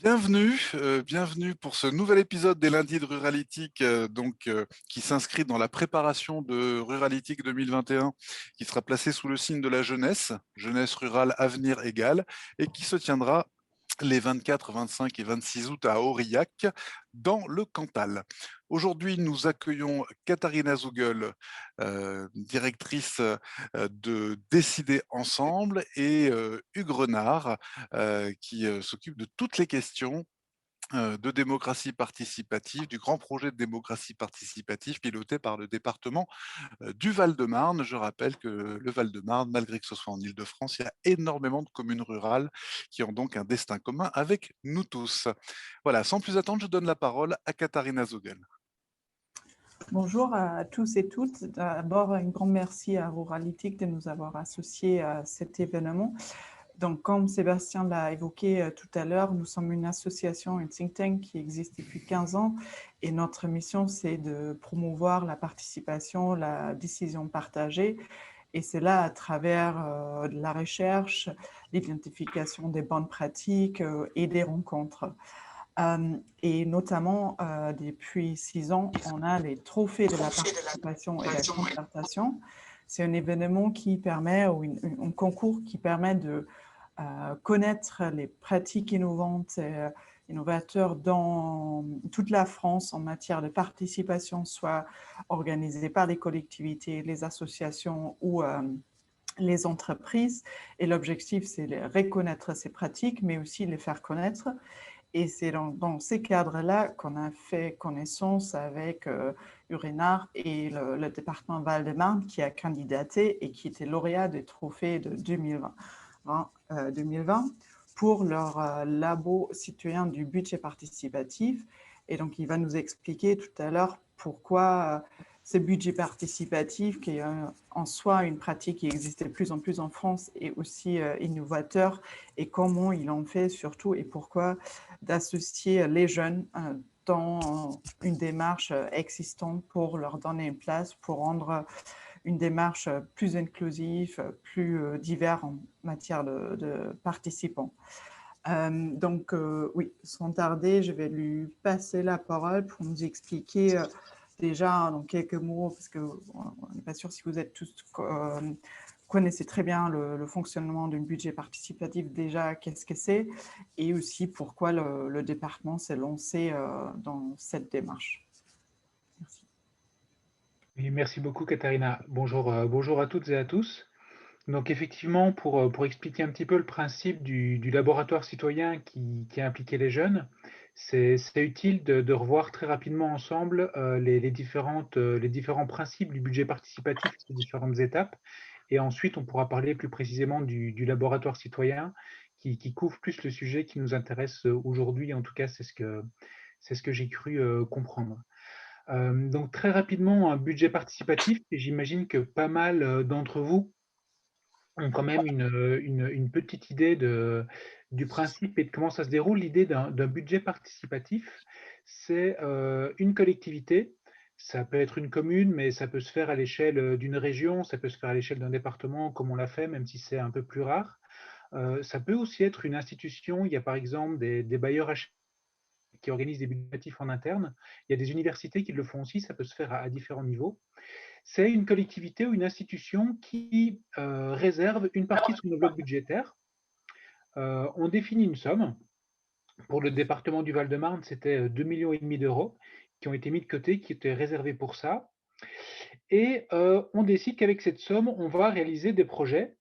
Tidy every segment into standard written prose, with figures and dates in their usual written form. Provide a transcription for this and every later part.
Bienvenue pour ce nouvel épisode des lundis de Ruralytique, qui s'inscrit dans la préparation de Ruralytique 2021, qui sera placé sous le signe de la jeunesse rurale avenir égal, et qui se tiendra les 24, 25 et 26 août à Aurillac, dans le Cantal. Aujourd'hui, nous accueillons Katharina Zougel, directrice de Décider Ensemble, et Hugues Renard, qui s'occupe de toutes les questions de démocratie participative, du grand projet de démocratie participative piloté par le département du Val-de-Marne. Je rappelle que le Val-de-Marne, malgré que ce soit en Île-de-France, il y a énormément de communes rurales qui ont donc un destin commun avec nous tous. Voilà, sans plus attendre, je donne la parole à Katharina Zougel. Bonjour à tous et toutes. D'abord, un grand merci à Ruralytique de nous avoir associés à cet événement. Donc, comme Sébastien l'a évoqué tout à l'heure, nous sommes une association, une think tank qui existe depuis 15 ans et notre mission, c'est de promouvoir la participation, la décision partagée et c'est là à travers de la recherche, l'identification des bonnes pratiques et des rencontres. Et notamment, depuis 6 ans, on a les trophées de la participation et de la concertation. C'est un événement qui permet, ou un concours qui permet de connaître les pratiques innovantes et innovateurs dans toute la France en matière de participation, soit organisées par les collectivités, les associations ou les entreprises. Et l'objectif, c'est de reconnaître ces pratiques, mais aussi les faire connaître. Et c'est dans ces cadres-là qu'on a fait connaissance avec Urénard et le département Val-de-Marne qui a candidaté et qui était lauréat des trophées de 2020 pour leur labo citoyen du budget participatif. Et donc, il va nous expliquer tout à l'heure pourquoi ce budget participatif, qui est en soi une pratique qui existe de plus en plus en France, est aussi innovateur et comment il en fait surtout et pourquoi d'associer les jeunes dans une démarche existante pour leur donner une place, pour rendre une démarche plus inclusive, plus diverse en matière de participants. Oui, sans tarder, je vais lui passer la parole pour nous expliquer déjà dans quelques mots, parce qu'on n'est pas sûr si vous êtes tous connaissez très bien le fonctionnement d'un budget participatif, déjà qu'est-ce que c'est, et aussi pourquoi le département s'est lancé dans cette démarche. Merci. Oui, merci beaucoup, Katharina. Bonjour à toutes et à tous. Donc effectivement, pour expliquer un petit peu le principe du laboratoire citoyen qui a impliqué les jeunes, c'est utile de revoir très rapidement ensemble les différents principes du budget participatif, les différentes étapes. Et ensuite, on pourra parler plus précisément du laboratoire citoyen qui couvre plus le sujet qui nous intéresse aujourd'hui. En tout cas, c'est ce que j'ai cru comprendre. Donc très rapidement, un budget participatif, et j'imagine que pas mal d'entre vous ont quand même une petite idée du principe et de comment ça se déroule. L'idée d'un budget participatif, c'est une collectivité, ça peut être une commune, mais ça peut se faire à l'échelle d'une région, ça peut se faire à l'échelle d'un département, comme on l'a fait, même si c'est un peu plus rare. Ça peut aussi être une institution. Il y a par exemple des bailleurs qui organisent des budgets participatifs en interne. Il y a des universités qui le font aussi, ça peut se faire à différents niveaux. C'est une collectivité ou une institution qui réserve une partie de son enveloppe budgétaire. On définit une somme. Pour le département du Val-de-Marne, c'était 2,5 millions d'euros qui ont été mis de côté, qui étaient réservés pour ça. Et on décide qu'avec cette somme, on va réaliser des projets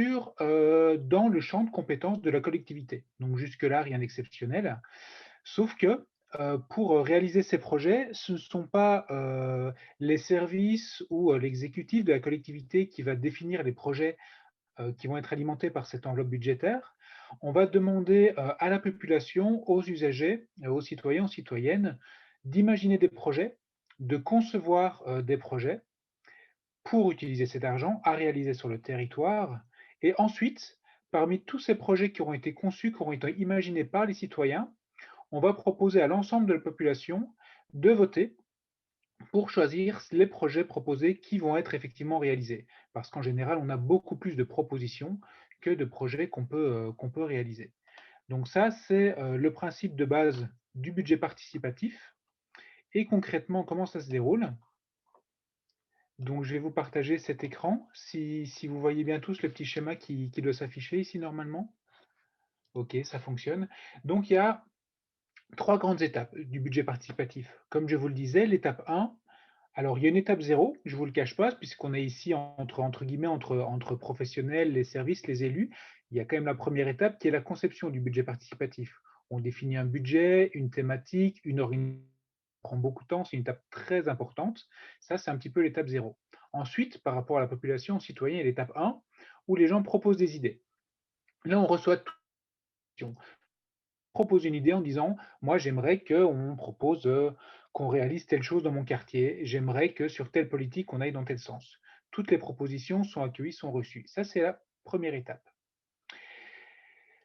dans le champ de compétences de la collectivité. Donc jusque-là, rien d'exceptionnel. Sauf que pour réaliser ces projets, ce ne sont pas les services ou l'exécutif de la collectivité qui va définir les projets qui vont être alimentés par cette enveloppe budgétaire. On va demander à la population, aux usagers, aux citoyens, aux citoyennes, d'imaginer des projets, de concevoir des projets pour utiliser cet argent à réaliser sur le territoire. Et ensuite, parmi tous ces projets qui auront été conçus, qui auront été imaginés par les citoyens, on va proposer à l'ensemble de la population de voter pour choisir les projets proposés qui vont être effectivement réalisés. Parce qu'en général, on a beaucoup plus de propositions que de projets qu'on peut réaliser. Donc ça, c'est le principe de base du budget participatif. Et concrètement, comment ça se déroule? Donc je vais vous partager cet écran. Si vous voyez bien tous le petit schéma qui doit s'afficher ici normalement. OK, ça fonctionne. Donc il y a 3 grandes étapes du budget participatif. Comme je vous le disais, l'étape 1, alors il y a une étape 0, je ne vous le cache pas, puisqu'on est ici entre guillemets, entre professionnels, les services, les élus. Il y a quand même la première étape qui est la conception du budget participatif. On définit un budget, une thématique, une organisation. Ça prend beaucoup de temps, c'est une étape très importante. Ça, c'est un petit peu l'étape 0. Ensuite, par rapport à la population, aux citoyens, il y a l'étape 1, où les gens proposent des idées. Là, on reçoit toutes les questions. Propose une idée en disant: «Moi, j'aimerais qu'on propose, qu'on réalise telle chose dans mon quartier. J'aimerais que sur telle politique, on aille dans tel sens». Toutes les propositions sont accueillies, sont reçues. Ça, c'est la première étape.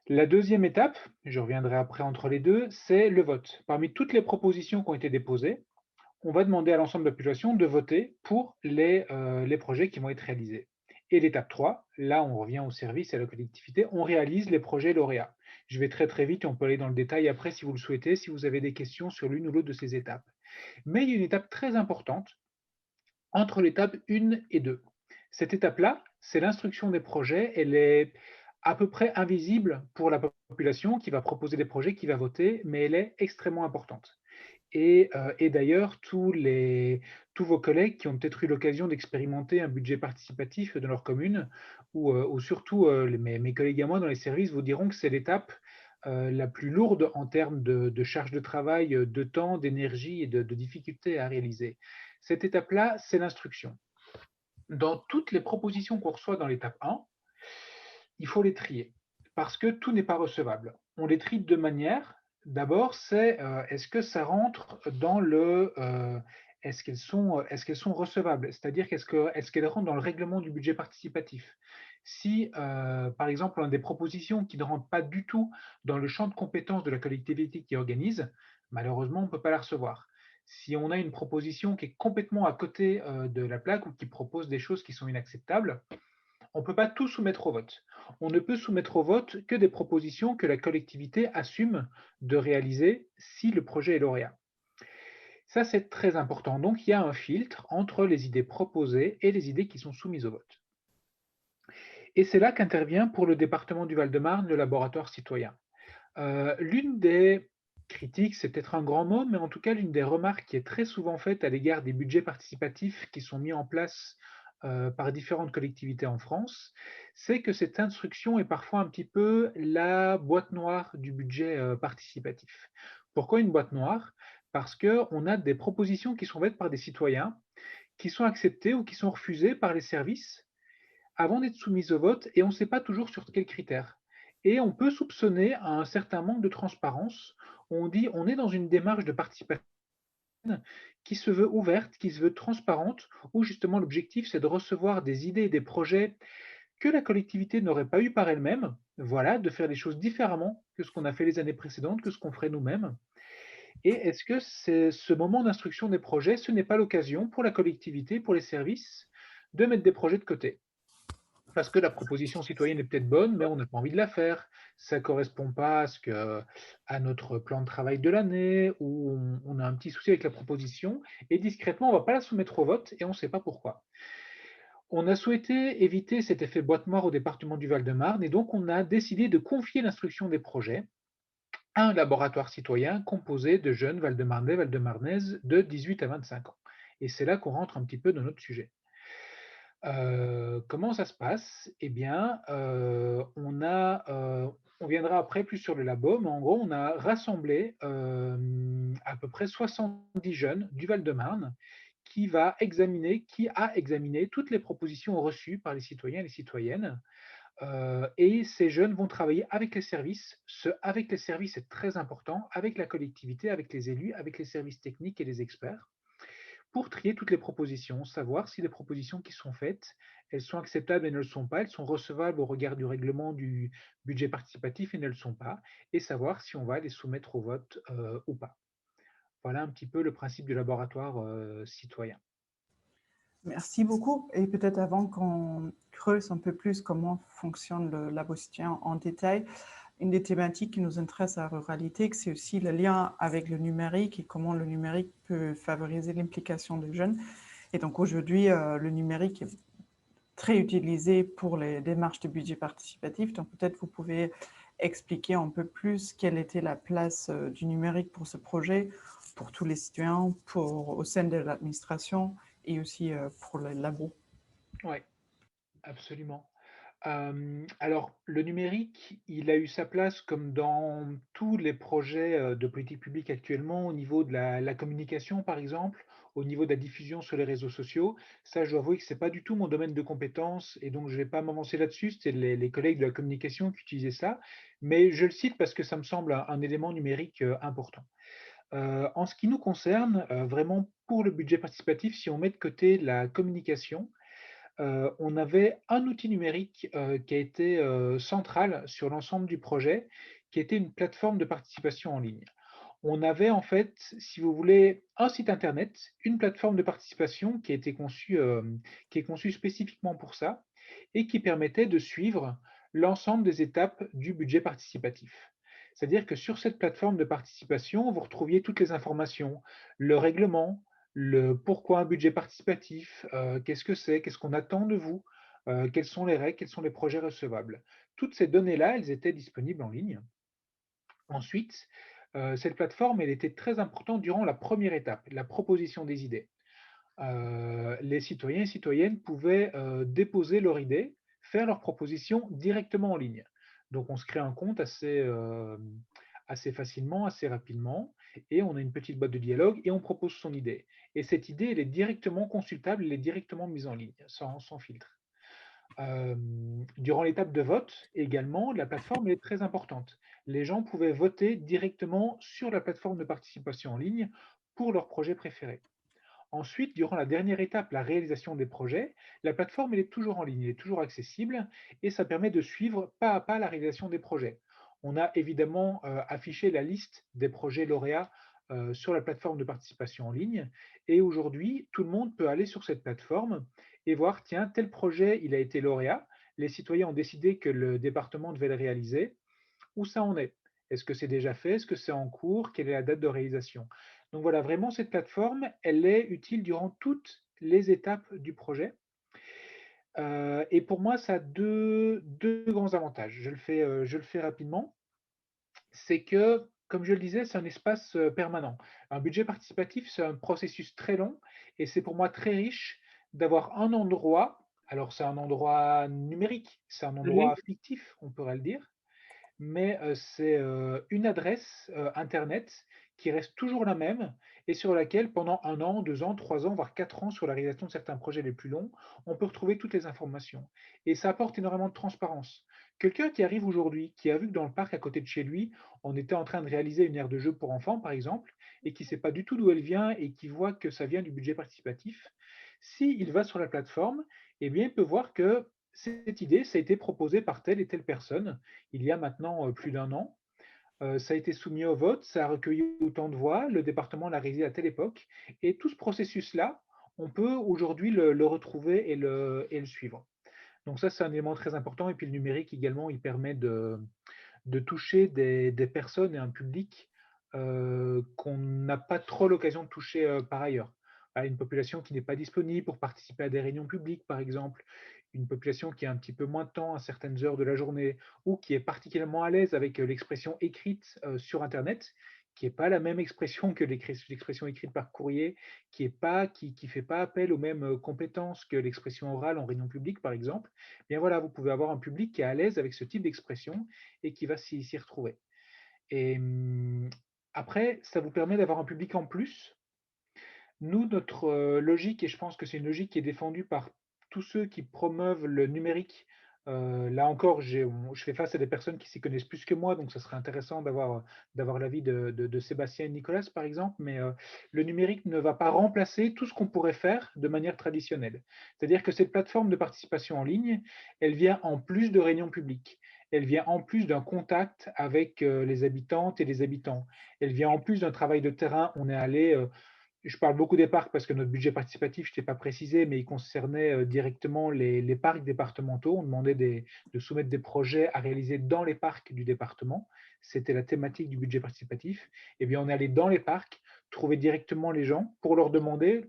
La deuxième étape, je reviendrai après entre les deux, c'est le vote. Parmi toutes les propositions qui ont été déposées, on va demander à l'ensemble de la population de voter pour les projets qui vont être réalisés. Et l'étape 3, là on revient au service et à la collectivité, on réalise les projets lauréats. Je vais très très vite et on peut aller dans le détail après si vous le souhaitez, si vous avez des questions sur l'une ou l'autre de ces étapes. Mais il y a une étape très importante entre l'étape 1 et 2. Cette étape-là, c'est l'instruction des projets. Elle est à peu près invisible pour la population qui va proposer des projets, qui va voter, mais elle est extrêmement importante. Et d'ailleurs, tous vos collègues qui ont peut-être eu l'occasion d'expérimenter un budget participatif dans leur commune, ou surtout mes collègues à moi dans les services vous diront que c'est l'étape la plus lourde en termes de charge de travail, de temps, d'énergie et de difficultés à réaliser. Cette étape-là, c'est l'instruction. Dans toutes les propositions qu'on reçoit dans l'étape 1, il faut les trier parce que tout n'est pas recevable. On les trie de deux manières. D'abord, c'est est-ce que ça rentre dans le est-ce qu'elles sont recevables? C'est-à-dire est-ce qu'elles rentrent dans le règlement du budget participatif? Si, par exemple, on a des propositions qui ne rentrent pas du tout dans le champ de compétences de la collectivité qui organise, malheureusement, on ne peut pas la recevoir. Si on a une proposition qui est complètement à côté de la plaque ou qui propose des choses qui sont inacceptables, on ne peut pas tout soumettre au vote. On ne peut soumettre au vote que des propositions que la collectivité assume de réaliser si le projet est lauréat. Ça, c'est très important. Donc, il y a un filtre entre les idées proposées et les idées qui sont soumises au vote. Et c'est là qu'intervient pour le département du Val-de-Marne le laboratoire citoyen. L'une des critiques, c'est peut-être un grand mot, mais en tout cas, l'une des remarques qui est très souvent faite à l'égard des budgets participatifs qui sont mis en place par différentes collectivités en France, c'est que cette instruction est parfois un petit peu la boîte noire du budget participatif. Pourquoi une boîte noire? Parce qu'on a des propositions qui sont faites par des citoyens, qui sont acceptées ou qui sont refusées par les services avant d'être soumises au vote et on ne sait pas toujours sur quels critères. Et on peut soupçonner un certain manque de transparence. On dit on est dans une démarche de participation qui se veut ouverte, qui se veut transparente, où justement l'objectif c'est de recevoir des idées et des projets que la collectivité n'aurait pas eu par elle-même, voilà, de faire les choses différemment que ce qu'on a fait les années précédentes, que ce qu'on ferait nous-mêmes. Et est-ce que ce moment d'instruction des projets, ce n'est pas l'occasion pour la collectivité, pour les services, de mettre des projets de côté? Parce que la proposition citoyenne est peut-être bonne, mais on n'a pas envie de la faire. Ça ne correspond pas à notre plan de travail de l'année, ou on a un petit souci avec la proposition, et discrètement, on ne va pas la soumettre au vote, et on ne sait pas pourquoi. On a souhaité éviter cet effet boîte noire au département du Val-de-Marne, et donc on a décidé de confier l'instruction des projets à un laboratoire citoyen composé de jeunes Val-de-Marnais, Val-de-Marnaises de 18 à 25 ans. Et c'est là qu'on rentre un petit peu dans notre sujet. Comment ça se passe? Eh bien, on viendra après plus sur le labo, mais en gros, on a rassemblé à peu près 70 jeunes du Val-de-Marne qui a examiné toutes les propositions reçues par les citoyens et les citoyennes. Et ces jeunes vont travailler avec les services. Avec les services, c'est très important, avec la collectivité, avec les élus, avec les services techniques et les experts pour trier toutes les propositions, savoir si les propositions qui sont faites, elles sont acceptables et ne le sont pas, elles sont recevables au regard du règlement du budget participatif et ne le sont pas, et savoir si on va les soumettre au vote ou pas. Voilà un petit peu le principe du laboratoire citoyen. Merci beaucoup. Et peut-être avant qu'on creuse un peu plus comment fonctionne le labo citoyen en détail, une des thématiques qui nous intéresse à Ruralité, c'est aussi le lien avec le numérique et comment le numérique peut favoriser l'implication des jeunes. Et donc aujourd'hui, le numérique est très utilisé pour les démarches de budget participatif. Donc peut-être vous pouvez expliquer un peu plus quelle était la place du numérique pour ce projet, pour tous les citoyens, au sein de l'administration et aussi pour les labos. Oui, absolument. Alors, le numérique, il a eu sa place comme dans tous les projets de politique publique actuellement, au niveau de la communication, par exemple, au niveau de la diffusion sur les réseaux sociaux. Ça, je dois avouer que ce n'est pas du tout mon domaine de compétence et donc je ne vais pas m'avancer là-dessus. C'est les collègues de la communication qui utilisaient ça. Mais je le cite parce que ça me semble un élément numérique important. En ce qui nous concerne, vraiment pour le budget participatif, si on met de côté la communication, on avait un outil numérique qui a été central sur l'ensemble du projet, qui était une plateforme de participation en ligne. On avait en fait, si vous voulez, un site internet, une plateforme de participation qui a été qui est conçue spécifiquement pour ça et qui permettait de suivre l'ensemble des étapes du budget participatif. C'est-à-dire que sur cette plateforme de participation, vous retrouviez toutes les informations, le règlement, le pourquoi un budget participatif, qu'est-ce que c'est, qu'est-ce qu'on attend de vous, quelles sont les règles, quels sont les projets recevables. Toutes ces données-là, elles étaient disponibles en ligne. Ensuite, cette plateforme, elle était très importante durant la première étape, la proposition des idées. Les citoyens et citoyennes pouvaient déposer leur idée, faire leurs propositions directement en ligne. Donc on se crée un compte assez facilement, assez rapidement, et on a une petite boîte de dialogue et on propose son idée. Et cette idée, elle est directement consultable, elle est directement mise en ligne, sans filtre. Durant l'étape de vote également, la plateforme est très importante. Les gens pouvaient voter directement sur la plateforme de participation en ligne pour leur projet préféré. Ensuite, durant la dernière étape, la réalisation des projets, la plateforme elle est toujours en ligne, elle est toujours accessible et ça permet de suivre pas à pas la réalisation des projets. On a évidemment affiché la liste des projets lauréats sur la plateforme de participation en ligne et aujourd'hui, tout le monde peut aller sur cette plateforme et voir, tiens, tel projet, il a été lauréat, les citoyens ont décidé que le département devait le réaliser, où ça en est? Est-ce que c'est déjà fait? Est-ce que c'est en cours? Quelle est la date de réalisation? Donc voilà, vraiment cette plateforme, elle est utile durant toutes les étapes du projet. Et pour moi, ça a deux grands avantages. Je le fais rapidement. C'est que, comme je le disais, c'est un espace permanent. Un budget participatif, c'est un processus très long et c'est pour moi très riche d'avoir un endroit. Alors, c'est un endroit numérique, c'est un endroit Oui. fictif, on pourrait le dire, mais c'est une adresse internet qui reste toujours la même et sur laquelle pendant 1 an, 2 ans, 3 ans, voire 4 ans sur la réalisation de certains projets les plus longs, on peut retrouver toutes les informations et ça apporte énormément de transparence. Quelqu'un qui arrive aujourd'hui, qui a vu que dans le parc à côté de chez lui, on était en train de réaliser une aire de jeu pour enfants, par exemple, et qui ne sait pas du tout d'où elle vient et qui voit que ça vient du budget participatif, s'il va sur la plateforme, eh bien, il peut voir que cette idée, ça a été proposé par telle et telle personne il y a maintenant plus d'1 an. Ça a été soumis au vote, ça a recueilli autant de voix, le département l'a réalisé à telle époque et tout ce processus-là, on peut aujourd'hui le retrouver et le suivre. Donc ça, c'est un élément très important et puis le numérique également, il permet de toucher des personnes et un public, qu'on n'a pas trop l'occasion de toucher, par ailleurs. À une population qui n'est pas disponible pour participer à des réunions publiques, par exemple, une population qui a un petit peu moins de temps à certaines heures de la journée ou qui est particulièrement à l'aise avec, l'expression écrite, sur internet, qui est pas la même expression que l'expression écrite par courrier, qui fait pas appel aux mêmes, compétences que l'expression orale en réunion publique, par exemple. Bien voilà, vous pouvez avoir un public qui est à l'aise avec ce type d'expression et qui va s'y retrouver. Et après, ça vous permet d'avoir un public en plus. Nous, notre logique, et je pense que c'est une logique qui est défendue par tous ceux qui promeuvent le numérique, là encore, je fais face à des personnes qui s'y connaissent plus que moi, donc ça serait intéressant d'avoir l'avis de Sébastien et Nicolas, par exemple, mais le numérique ne va pas remplacer tout ce qu'on pourrait faire de manière traditionnelle. C'est-à-dire que cette plateforme de participation en ligne, elle vient en plus de réunions publiques. Elle vient en plus d'un contact avec les habitantes et les habitants. Elle vient en plus d'un travail de terrain. On est allé je parle beaucoup des parcs parce que notre budget participatif, je ne t'ai pas précisé, mais il concernait directement les parcs départementaux. On demandait de soumettre des projets à réaliser dans les parcs du département. C'était la thématique du budget participatif. Et bien, on est allé dans les parcs, trouver directement les gens pour leur demander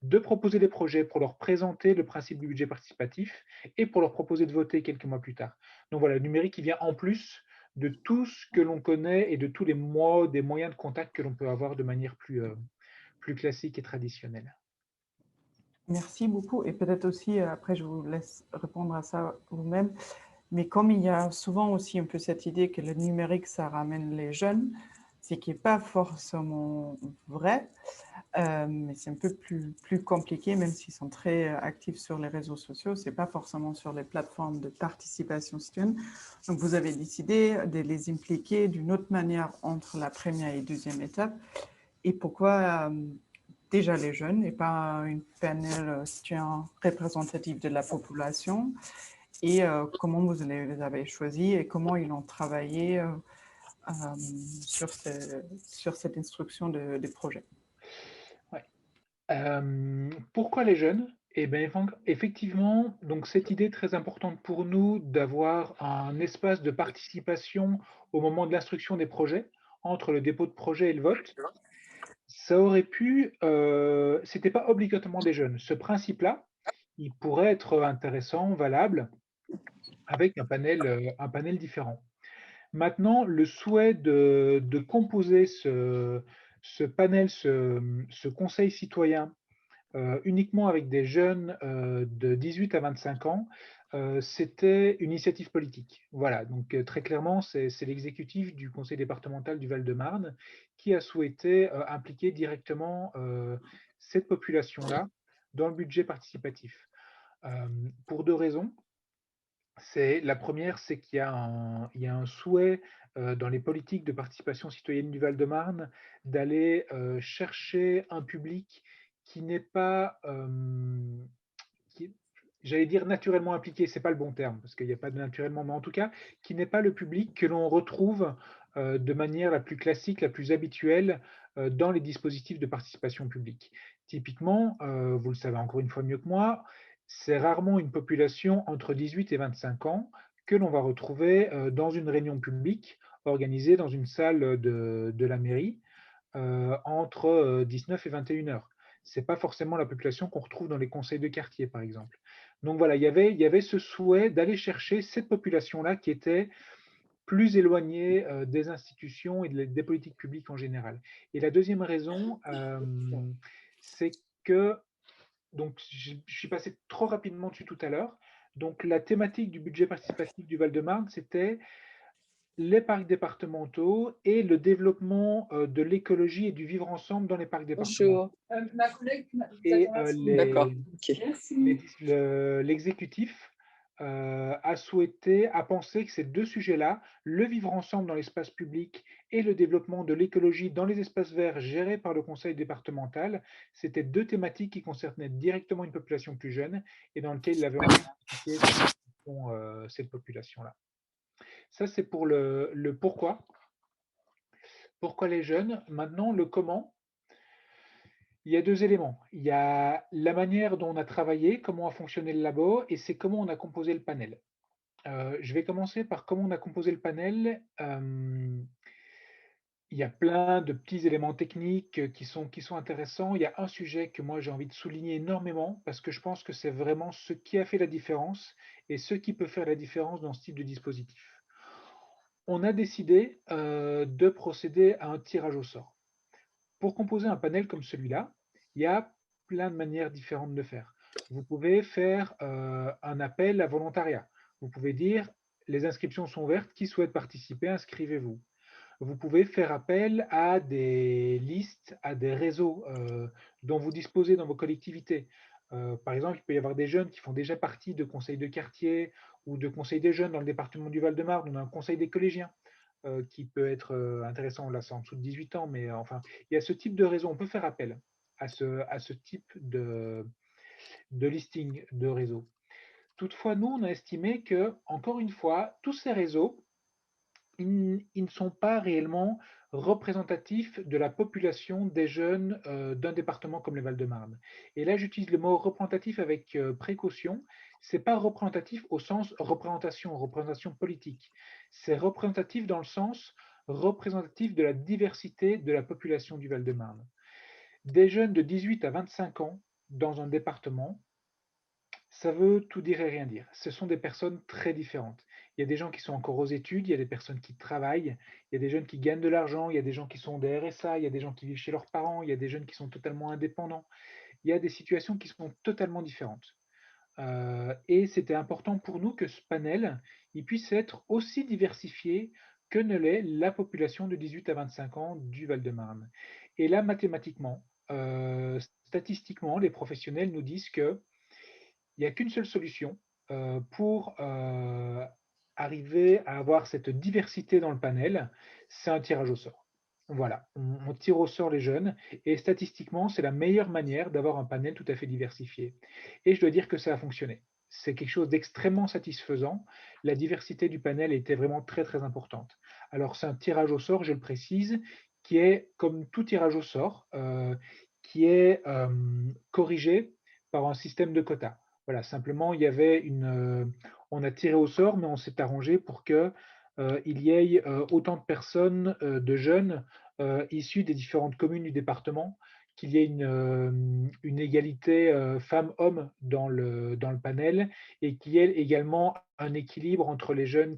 de proposer des projets, pour leur présenter le principe du budget participatif et pour leur proposer de voter quelques mois plus tard. Donc voilà, le numérique, il vient en plus de tout ce que l'on connaît et de tous des moyens de contact que l'on peut avoir de manière plus classique et traditionnelle. Merci beaucoup. Et peut-être aussi, après, je vous laisse répondre à ça vous-même. Mais comme il y a souvent aussi un peu cette idée que le numérique, ça ramène les jeunes, ce qui n'est pas forcément vrai, mais c'est un peu plus compliqué, même s'ils sont très actifs sur les réseaux sociaux, ce n'est pas forcément sur les plateformes de participation citoyenne. Donc, vous avez décidé de les impliquer d'une autre manière entre la première et deuxième étape. Et pourquoi déjà les jeunes et pas une panel citoyen représentatif de la population? Et comment vous les avez choisis et comment ils ont travaillé sur cette instruction des projets. Ouais. Pourquoi les jeunes? Eh bien, effectivement, donc cette idée très importante pour nous d'avoir un espace de participation au moment de l'instruction des projets, entre le dépôt de projet et le vote, ça aurait pu, c'était pas obligatoirement des jeunes. Ce principe-là, il pourrait être intéressant, valable, avec un panel différent. Maintenant, le souhait de composer ce panel, ce conseil citoyen, uniquement avec des jeunes de 18 à 25 ans, c'était une initiative politique. Voilà, donc très clairement, c'est l'exécutif du conseil départemental du Val-de-Marne qui a souhaité impliquer directement cette population-là dans le budget participatif. Pour deux raisons. La première, c'est qu'il y a un souhait dans les politiques de participation citoyenne du Val-de-Marne d'aller chercher un public qui n'est pas, j'allais dire naturellement impliqué, c'est pas le bon terme, parce qu'il n'y a pas de naturellement, mais en tout cas, qui n'est pas le public que l'on retrouve de manière la plus classique, la plus habituelle dans les dispositifs de participation publique. Typiquement, vous le savez encore une fois mieux que moi, c'est rarement une population entre 18 et 25 ans que l'on va retrouver dans une réunion publique organisée dans une salle de la mairie entre 19 et 21 heures. Ce n'est pas forcément la population qu'on retrouve dans les conseils de quartier, par exemple. Donc voilà, il y avait ce souhait d'aller chercher cette population-là qui était plus éloignée des institutions et des politiques publiques en général. Et la deuxième raison, c'est que donc, je suis passé trop rapidement dessus tout à l'heure. Donc, la thématique du budget participatif du Val-de-Marne, c'était les parcs départementaux et le développement de l'écologie et du vivre ensemble dans les parcs départementaux. Bonjour. Ma collègue Et D'accord, ok. l'exécutif a pensé que ces deux sujets-là, le vivre ensemble dans l'espace public et le développement de l'écologie dans les espaces verts gérés par le conseil départemental, c'était deux thématiques qui concernaient directement une population plus jeune et dans lesquelles il avait envie d'impliquer cette population-là. Ça, c'est pour le pourquoi. Pourquoi les jeunes? Maintenant, le comment. Il y a deux éléments. Il y a la manière dont on a travaillé, comment a fonctionné le labo, et c'est comment on a composé le panel. Je vais commencer par comment on a composé le panel. Il y a plein de petits éléments techniques qui sont intéressants. Il y a un sujet que moi j'ai envie de souligner énormément parce que je pense que c'est vraiment ce qui a fait la différence et ce qui peut faire la différence dans ce type de dispositif. On a décidé de procéder à un tirage au sort. Pour composer un panel comme celui-là, il y a plein de manières différentes de le faire. Vous pouvez faire un appel à volontariat. Vous pouvez dire les inscriptions sont ouvertes, qui souhaite participer, inscrivez-vous. Vous pouvez faire appel à des listes, à des réseaux dont vous disposez dans vos collectivités. Par exemple, il peut y avoir des jeunes qui font déjà partie de conseils de quartier ou de conseils des jeunes dans le département du Val-de-Marne. On a un conseil des collégiens qui peut être intéressant. Là, c'est en dessous de 18 ans, mais enfin, il y a ce type de réseau. On peut faire appel à ce type de listing de réseau. Toutefois, nous, on a estimé que, encore une fois, tous ces réseaux ils ne sont pas réellement représentatifs de la population des jeunes d'un département comme le Val-de-Marne. Et là, j'utilise le mot représentatif avec précaution. C'est pas représentatif au sens représentation politique. C'est représentatif dans le sens représentatif de la diversité de la population du Val-de-Marne. Des jeunes de 18 à 25 ans dans un département, ça veut tout dire et rien dire. Ce sont des personnes très différentes. Il y a des gens qui sont encore aux études, il y a des personnes qui travaillent, il y a des jeunes qui gagnent de l'argent, il y a des gens qui sont des RSA, il y a des gens qui vivent chez leurs parents, il y a des jeunes qui sont totalement indépendants. Il y a des situations qui sont totalement différentes. Et c'était important pour nous que ce panel il puisse être aussi diversifié que ne l'est la population de 18 à 25 ans du Val-de-Marne. Et là, mathématiquement, statistiquement, les professionnels nous disent que il n'y a qu'une seule solution pour arriver à avoir cette diversité dans le panel, c'est un tirage au sort. Voilà, on tire au sort les jeunes et statistiquement, c'est la meilleure manière d'avoir un panel tout à fait diversifié. Et je dois dire que ça a fonctionné. C'est quelque chose d'extrêmement satisfaisant. La diversité du panel était vraiment très, très importante. Alors, c'est un tirage au sort, je le précise, qui est, comme tout tirage au sort, qui est corrigé par un système de quotas. Voilà, simplement, il y avait on a tiré au sort, mais on s'est arrangé pour que il y ait autant de personnes, de jeunes issus des différentes communes du département, qu'il y ait une égalité femmes-hommes dans le panel et qu'il y ait également un équilibre entre les jeunes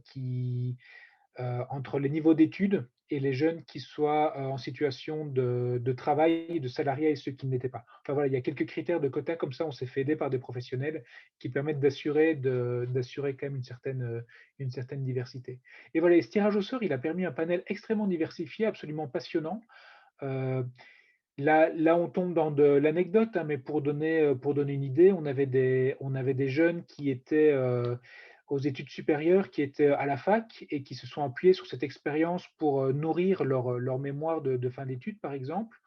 entre les niveaux d'études et les jeunes qui soient en situation de travail, de salariat et ceux qui ne l'étaient pas. Enfin voilà, il y a quelques critères de quota comme ça, on s'est fait aider par des professionnels qui permettent d'assurer quand même une certaine diversité. Et voilà, ce tirage au sort, il a permis un panel extrêmement diversifié, absolument passionnant. Euh, Là, on tombe dans de l'anecdote, hein, mais pour donner une idée, on avait des jeunes qui étaient aux études supérieures, qui étaient à la fac et qui se sont appuyés sur cette expérience pour nourrir leur mémoire de fin d'études, par exemple.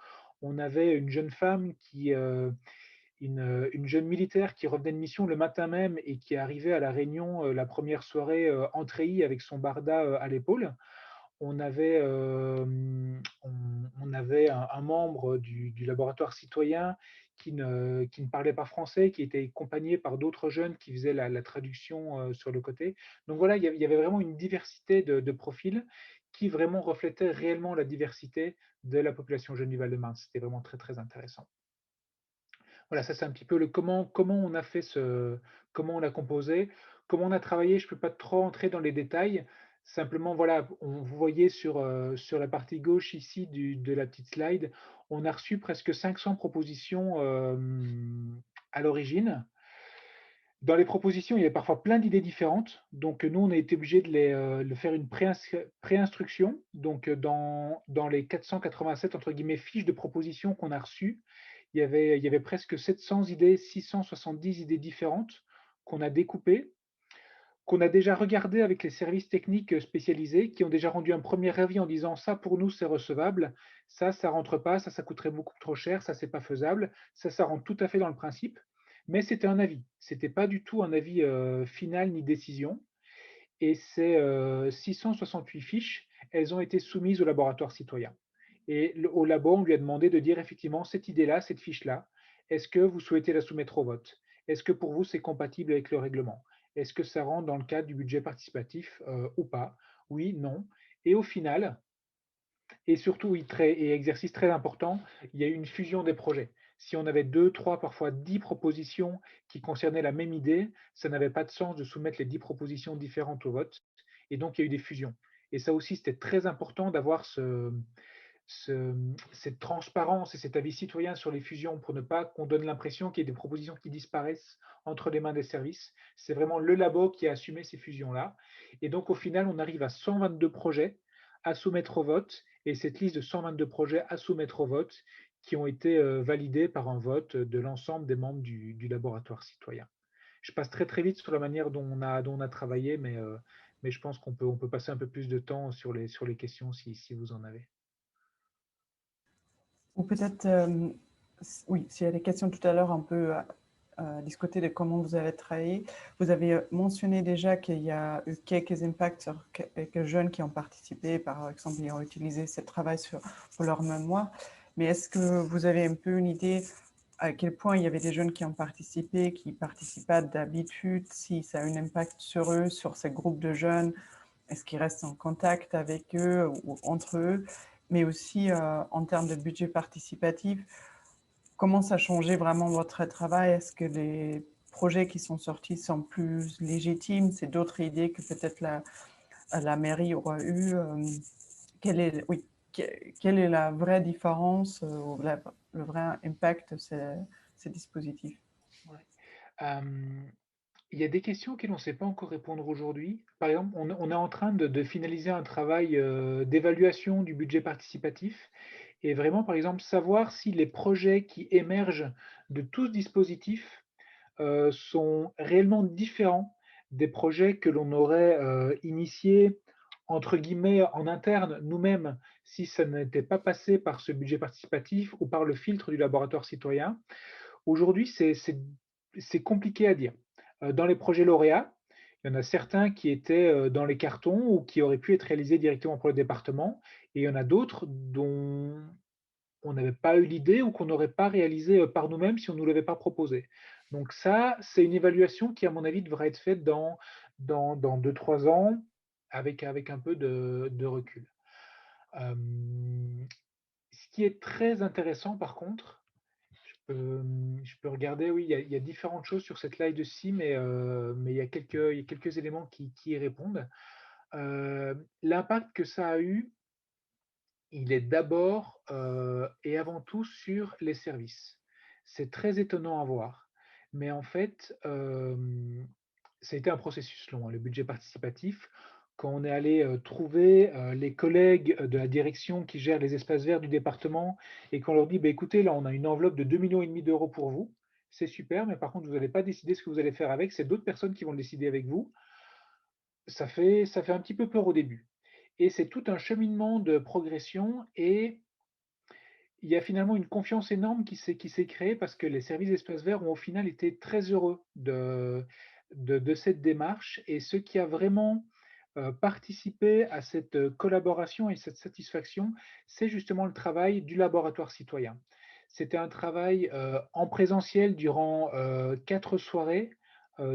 On avait une jeune femme une jeune militaire qui revenait de mission le matin même et qui arrivait à la réunion la première soirée en treillis avec son barda à l'épaule. On avait un membre du laboratoire citoyen qui ne parlait pas français, qui était accompagné par d'autres jeunes qui faisaient la traduction sur le côté. Donc voilà, il y avait vraiment une diversité de profils qui vraiment reflétait réellement la diversité de la population jeune du Val-de-Marne. C'était vraiment très, très intéressant. Voilà, ça c'est un petit peu comment on a fait comment on l'a composé, comment on a travaillé. Je ne peux pas trop entrer dans les détails. Simplement, voilà, vous voyez sur la partie gauche ici de la petite slide, on a reçu presque 500 propositions à l'origine. Dans les propositions, il y avait parfois plein d'idées différentes. Donc, nous, on a été obligé de faire une préinstruction. Donc, dans les 487 entre guillemets, fiches de propositions qu'on a reçues, il y avait presque 700 idées, 670 idées différentes qu'on a découpées, qu'on a déjà regardées avec les services techniques spécialisés, qui ont déjà rendu un premier avis en disant ça, pour nous, c'est recevable, ça rentre pas, ça coûterait beaucoup trop cher, ça, c'est pas faisable, ça rentre tout à fait dans le principe. Mais c'était un avis, c'était pas du tout un avis final ni décision. Et ces 668 fiches, elles ont été soumises au laboratoire citoyen. Et au labo, on lui a demandé de dire effectivement cette idée-là, cette fiche-là, est-ce que vous souhaitez la soumettre au vote? Est-ce que pour vous, c'est compatible avec le règlement? Est-ce que ça rentre dans le cadre du budget participatif ou pas? Oui, non. Et au final, et surtout, et exercice très important, il y a eu une fusion des projets. Si on avait 2, 3, parfois 10 propositions qui concernaient la même idée, ça n'avait pas de sens de soumettre les 10 propositions différentes au vote. Et donc, il y a eu des fusions. Et ça aussi, c'était très important d'avoir cette transparence et cet avis citoyen sur les fusions pour ne pas qu'on donne l'impression qu'il y ait des propositions qui disparaissent entre les mains des services. C'est vraiment le labo qui a assumé ces fusions-là. Et donc, au final, on arrive à 122 projets à soumettre au vote, et cette liste de 122 projets à soumettre au vote qui ont été validés par un vote de l'ensemble des membres du laboratoire citoyen. Je passe très très vite sur la manière dont on a travaillé, mais je pense qu'on peut passer un peu plus de temps sur les questions si vous en avez. Ou peut-être, oui, s'il y a des questions tout à l'heure, on peut discuter de comment vous avez travaillé. Vous avez mentionné déjà qu'il y a eu quelques impacts sur quelques jeunes qui ont participé. Par exemple, ils ont utilisé ce travail pour leur mémoire. Mais est-ce que vous avez un peu une idée à quel point il y avait des jeunes qui ont participé, qui ne participent pas d'habitude, si ça a un impact sur eux, sur ces groupes de jeunes? Est-ce qu'ils restent en contact avec eux ou entre eux? Mais aussi en termes de budget participatif, comment ça a changé vraiment votre travail? Est-ce que les projets qui sont sortis sont plus légitimes? C'est d'autres idées que peut-être la mairie aura eu? Quelle est la vraie différence ou le vrai impact de ces dispositifs? Il y a des questions auxquelles on ne sait pas encore répondre aujourd'hui. Par exemple, on est en train de finaliser un travail d'évaluation du budget participatif et vraiment, par exemple, savoir si les projets qui émergent de tout ce dispositif sont réellement différents des projets que l'on aurait initiés, entre guillemets, en interne, nous-mêmes, si ça n'était pas passé par ce budget participatif ou par le filtre du laboratoire citoyen. Aujourd'hui, c'est compliqué à dire. Dans les projets lauréats, il y en a certains qui étaient dans les cartons ou qui auraient pu être réalisés directement pour le département, et il y en a d'autres dont on n'avait pas eu l'idée ou qu'on n'aurait pas réalisé par nous-mêmes si on ne nous l'avait pas proposé. Donc ça, c'est une évaluation qui, à mon avis, devra être faite dans 2-3 ans avec un peu de recul. Ce qui est très intéressant, par contre, je peux regarder, oui, il y a différentes choses sur cette slide ci, mais il y a quelques éléments qui y répondent. L'impact que ça a eu, il est d'abord et avant tout sur les services. C'est très étonnant à voir, mais en fait, ça a été un processus long, hein, le budget participatif. Quand on est allé trouver les collègues de la direction qui gèrent les espaces verts du département et qu'on leur dit, bah, écoutez, là, on a une enveloppe de 2,5 millions d'euros pour vous, c'est super, mais par contre, vous n'allez pas décider ce que vous allez faire avec, c'est d'autres personnes qui vont le décider avec vous. Ça fait un petit peu peur au début. Et c'est tout un cheminement de progression et il y a finalement une confiance énorme qui s'est créée parce que les services d'espaces verts ont au final été très heureux de cette démarche et ce qui a vraiment participé à cette collaboration et cette satisfaction, c'est justement le travail du laboratoire citoyen. C'était un travail en présentiel durant 4 soirées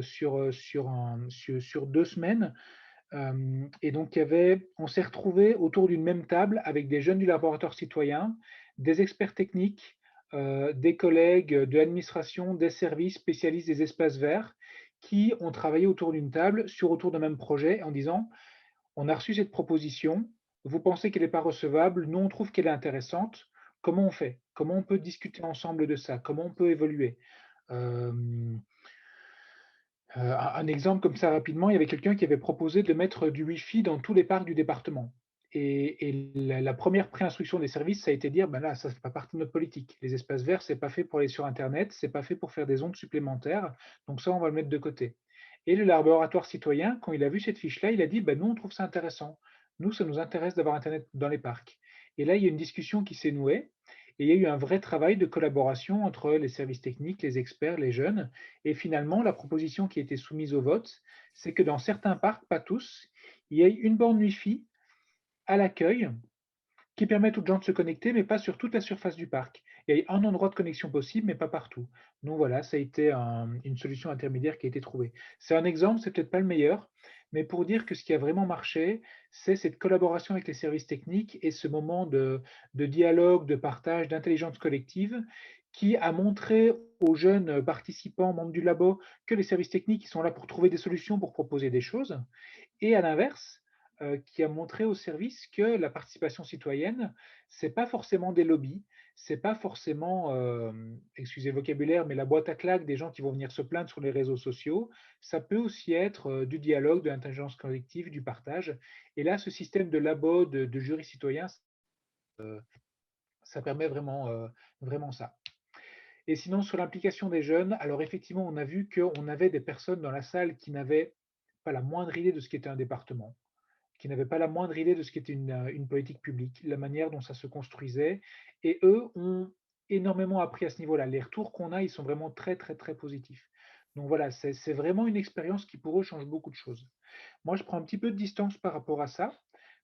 sur 2 semaines. Et donc, on s'est retrouvés autour d'une même table avec des jeunes du laboratoire citoyen, des experts techniques, des collègues de l'administration, des services spécialistes des espaces verts, qui ont travaillé autour d'une table autour d'un même projet en disant, on a reçu cette proposition, vous pensez qu'elle n'est pas recevable, nous on trouve qu'elle est intéressante, comment on fait? Comment on peut discuter ensemble de ça? Comment on peut évoluer? Un exemple comme ça rapidement, il y avait quelqu'un qui avait proposé de mettre du Wi-Fi dans tous les parcs du département. Et la première préinstruction des services, ça a été de dire, ben là, ça ne fait pas partie de notre politique. Les espaces verts, c'est pas fait pour aller sur Internet, c'est pas fait pour faire des ondes supplémentaires, donc ça, on va le mettre de côté. Et le laboratoire citoyen, quand il a vu cette fiche-là, il a dit, ben nous, on trouve ça intéressant. Nous, ça nous intéresse d'avoir Internet dans les parcs. Et là, il y a une discussion qui s'est nouée, et il y a eu un vrai travail de collaboration entre les services techniques, les experts, les jeunes. Et finalement, la proposition qui a été soumise au vote, c'est que dans certains parcs, pas tous, il y ait une borne Wi-Fi à l'accueil qui permette aux gens de se connecter, mais pas sur toute la surface du parc. Il y a un endroit de connexion possible, mais pas partout. Donc voilà, ça a été une solution intermédiaire qui a été trouvée. C'est un exemple, c'est peut-être pas le meilleur, mais pour dire que ce qui a vraiment marché, c'est cette collaboration avec les services techniques et ce moment de dialogue, de partage, d'intelligence collective qui a montré aux jeunes participants, membres du labo, que les services techniques ils sont là pour trouver des solutions, pour proposer des choses. Et à l'inverse, qui a montré au service que la participation citoyenne, c'est pas forcément des lobbies, c'est pas forcément, excusez le vocabulaire, mais la boîte à claques des gens qui vont venir se plaindre sur les réseaux sociaux. Ça peut aussi être du dialogue, de l'intelligence collective, du partage. Et là, ce système de labo, de jury citoyen, ça permet vraiment ça. Et sinon, sur l'implication des jeunes, alors effectivement, on a vu qu'on avait des personnes dans la salle qui n'avaient pas la moindre idée de ce qu'était un département, qui n'avaient pas la moindre idée de ce qu'était une politique publique, la manière dont ça se construisait. Et eux ont énormément appris à ce niveau-là. Les retours qu'on a, ils sont vraiment très, très, très positifs. Donc voilà, c'est vraiment une expérience qui pour eux change beaucoup de choses. Moi, je prends un petit peu de distance par rapport à ça,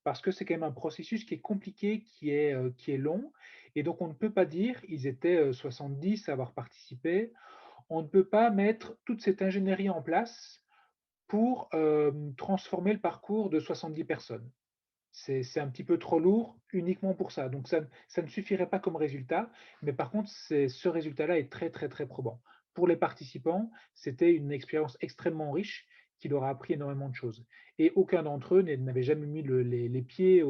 parce que c'est quand même un processus qui est compliqué, qui est long, et donc on ne peut pas dire, ils étaient 70 à avoir participé, on ne peut pas mettre toute cette ingénierie en place pour transformer le parcours de 70 personnes. C'est un petit peu trop lourd uniquement pour ça. Donc ça ne suffirait pas comme résultat, mais par contre, ce résultat-là est très, très, très probant. Pour les participants, c'était une expérience extrêmement riche qui leur a appris énormément de choses. Et aucun d'entre eux n'avait jamais mis les pieds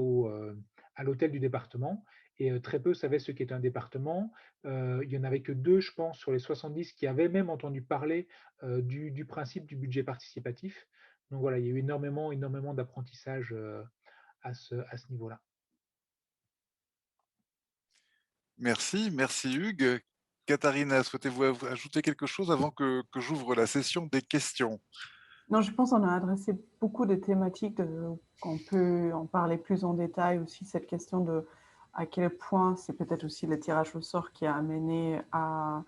à l'hôtel du département, et très peu savaient ce qu'est un département. Il n'y en avait que 2, je pense, sur les 70 qui avaient même entendu parler du principe du budget participatif. Donc voilà, il y a eu énormément, énormément d'apprentissage à ce niveau-là. Merci, merci Hugues. Katharina, souhaitez-vous ajouter quelque chose avant que j'ouvre la session des questions? Non, je pense qu'on a adressé beaucoup de thématiques, qu'on peut en parler plus en détail aussi, cette question de à quel point c'est peut-être aussi le tirage au sort qui a amené à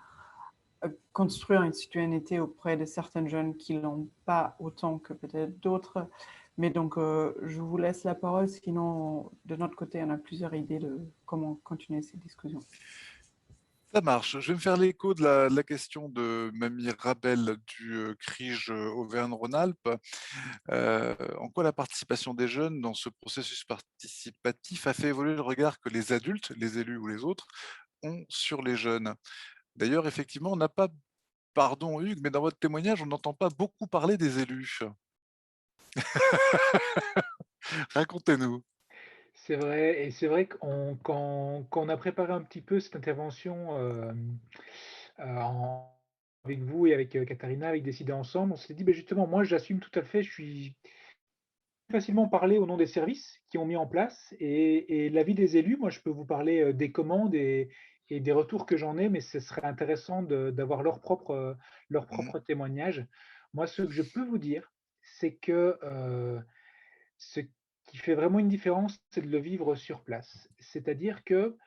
construire une citoyenneté auprès de certains jeunes qui ne l'ont pas autant que peut-être d'autres. Mais donc, je vous laisse la parole, sinon, de notre côté, on a plusieurs idées de comment continuer cette discussion. Ça marche. Je vais me faire l'écho de la question de Mamie Rabel du CRIJ Auvergne-Rhône-Alpes. En quoi la participation des jeunes dans ce processus participatif a fait évoluer le regard que les adultes, les élus ou les autres, ont sur les jeunes? D'ailleurs, effectivement, on n'a pas, pardon Hugues, mais dans votre témoignage, on n'entend pas beaucoup parler des élus. Racontez-nous. C'est vrai, et c'est vrai quand on a préparé un petit peu cette intervention avec vous et avec Katharina, avec Décider Ensemble, on s'est dit, ben justement, moi j'assume tout à fait, je suis facilement parler au nom des services qui ont mis en place et l'avis des élus. Moi, je peux vous parler des commandes et des retours que j'en ai, mais ce serait intéressant d'avoir leur Mhm. propre témoignage. Moi, ce que je peux vous dire, c'est que ce qui fait vraiment une différence, c'est de le vivre sur place. C'est-à-dire que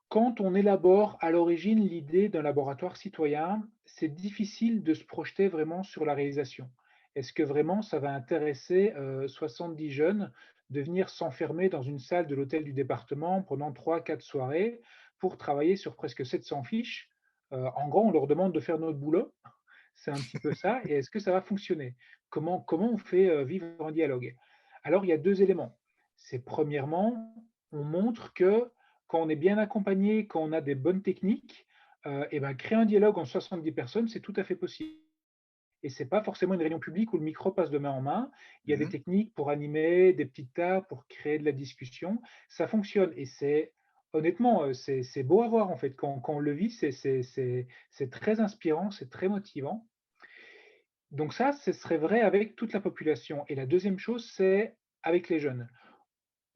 quand on élabore à l'origine l'idée d'un laboratoire citoyen, c'est difficile de se projeter vraiment sur la réalisation. Est-ce que vraiment ça va intéresser 70 jeunes de venir s'enfermer dans une salle de l'hôtel du département pendant 3-4 soirées pour travailler sur presque 700 fiches? En gros, on leur demande de faire notre boulot, c'est un petit peu ça. Et est-ce que ça va fonctionner? Comment on fait vivre un dialogue? Alors, il y a 2 éléments. C'est premièrement, on montre que quand on est bien accompagné, quand on a des bonnes techniques, et ben, créer un dialogue en 70 personnes, c'est tout à fait possible. Et c'est pas forcément une réunion publique où le micro passe de main en main. Il y a des Mhm. techniques pour animer, des petites tables, pour créer de la discussion. Ça fonctionne et c'est honnêtement, c'est beau à voir en fait. Quand on le vit, c'est très inspirant, c'est très motivant. Donc ça, ce serait vrai avec toute la population. Et la deuxième chose, c'est avec les jeunes.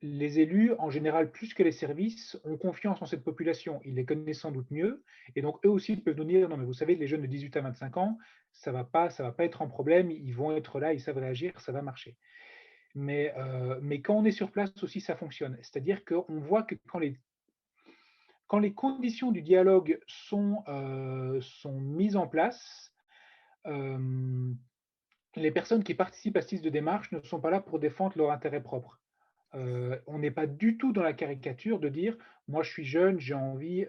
Les élus, en général, plus que les services, ont confiance en cette population. Ils les connaissent sans doute mieux. Et donc, eux aussi, ils peuvent nous dire, non, mais vous savez, les jeunes de 18 à 25 ans, ça va pas être un problème. Ils vont être là, ils savent réagir, ça va marcher. Mais quand on est sur place aussi, ça fonctionne. C'est-à-dire qu'on voit que quand les conditions du dialogue sont mises en place, euh, les personnes qui participent à ce type de démarche ne sont pas là pour défendre leur intérêt propre. On n'est pas du tout dans la caricature de dire: «Moi, je suis jeune, j'ai envie,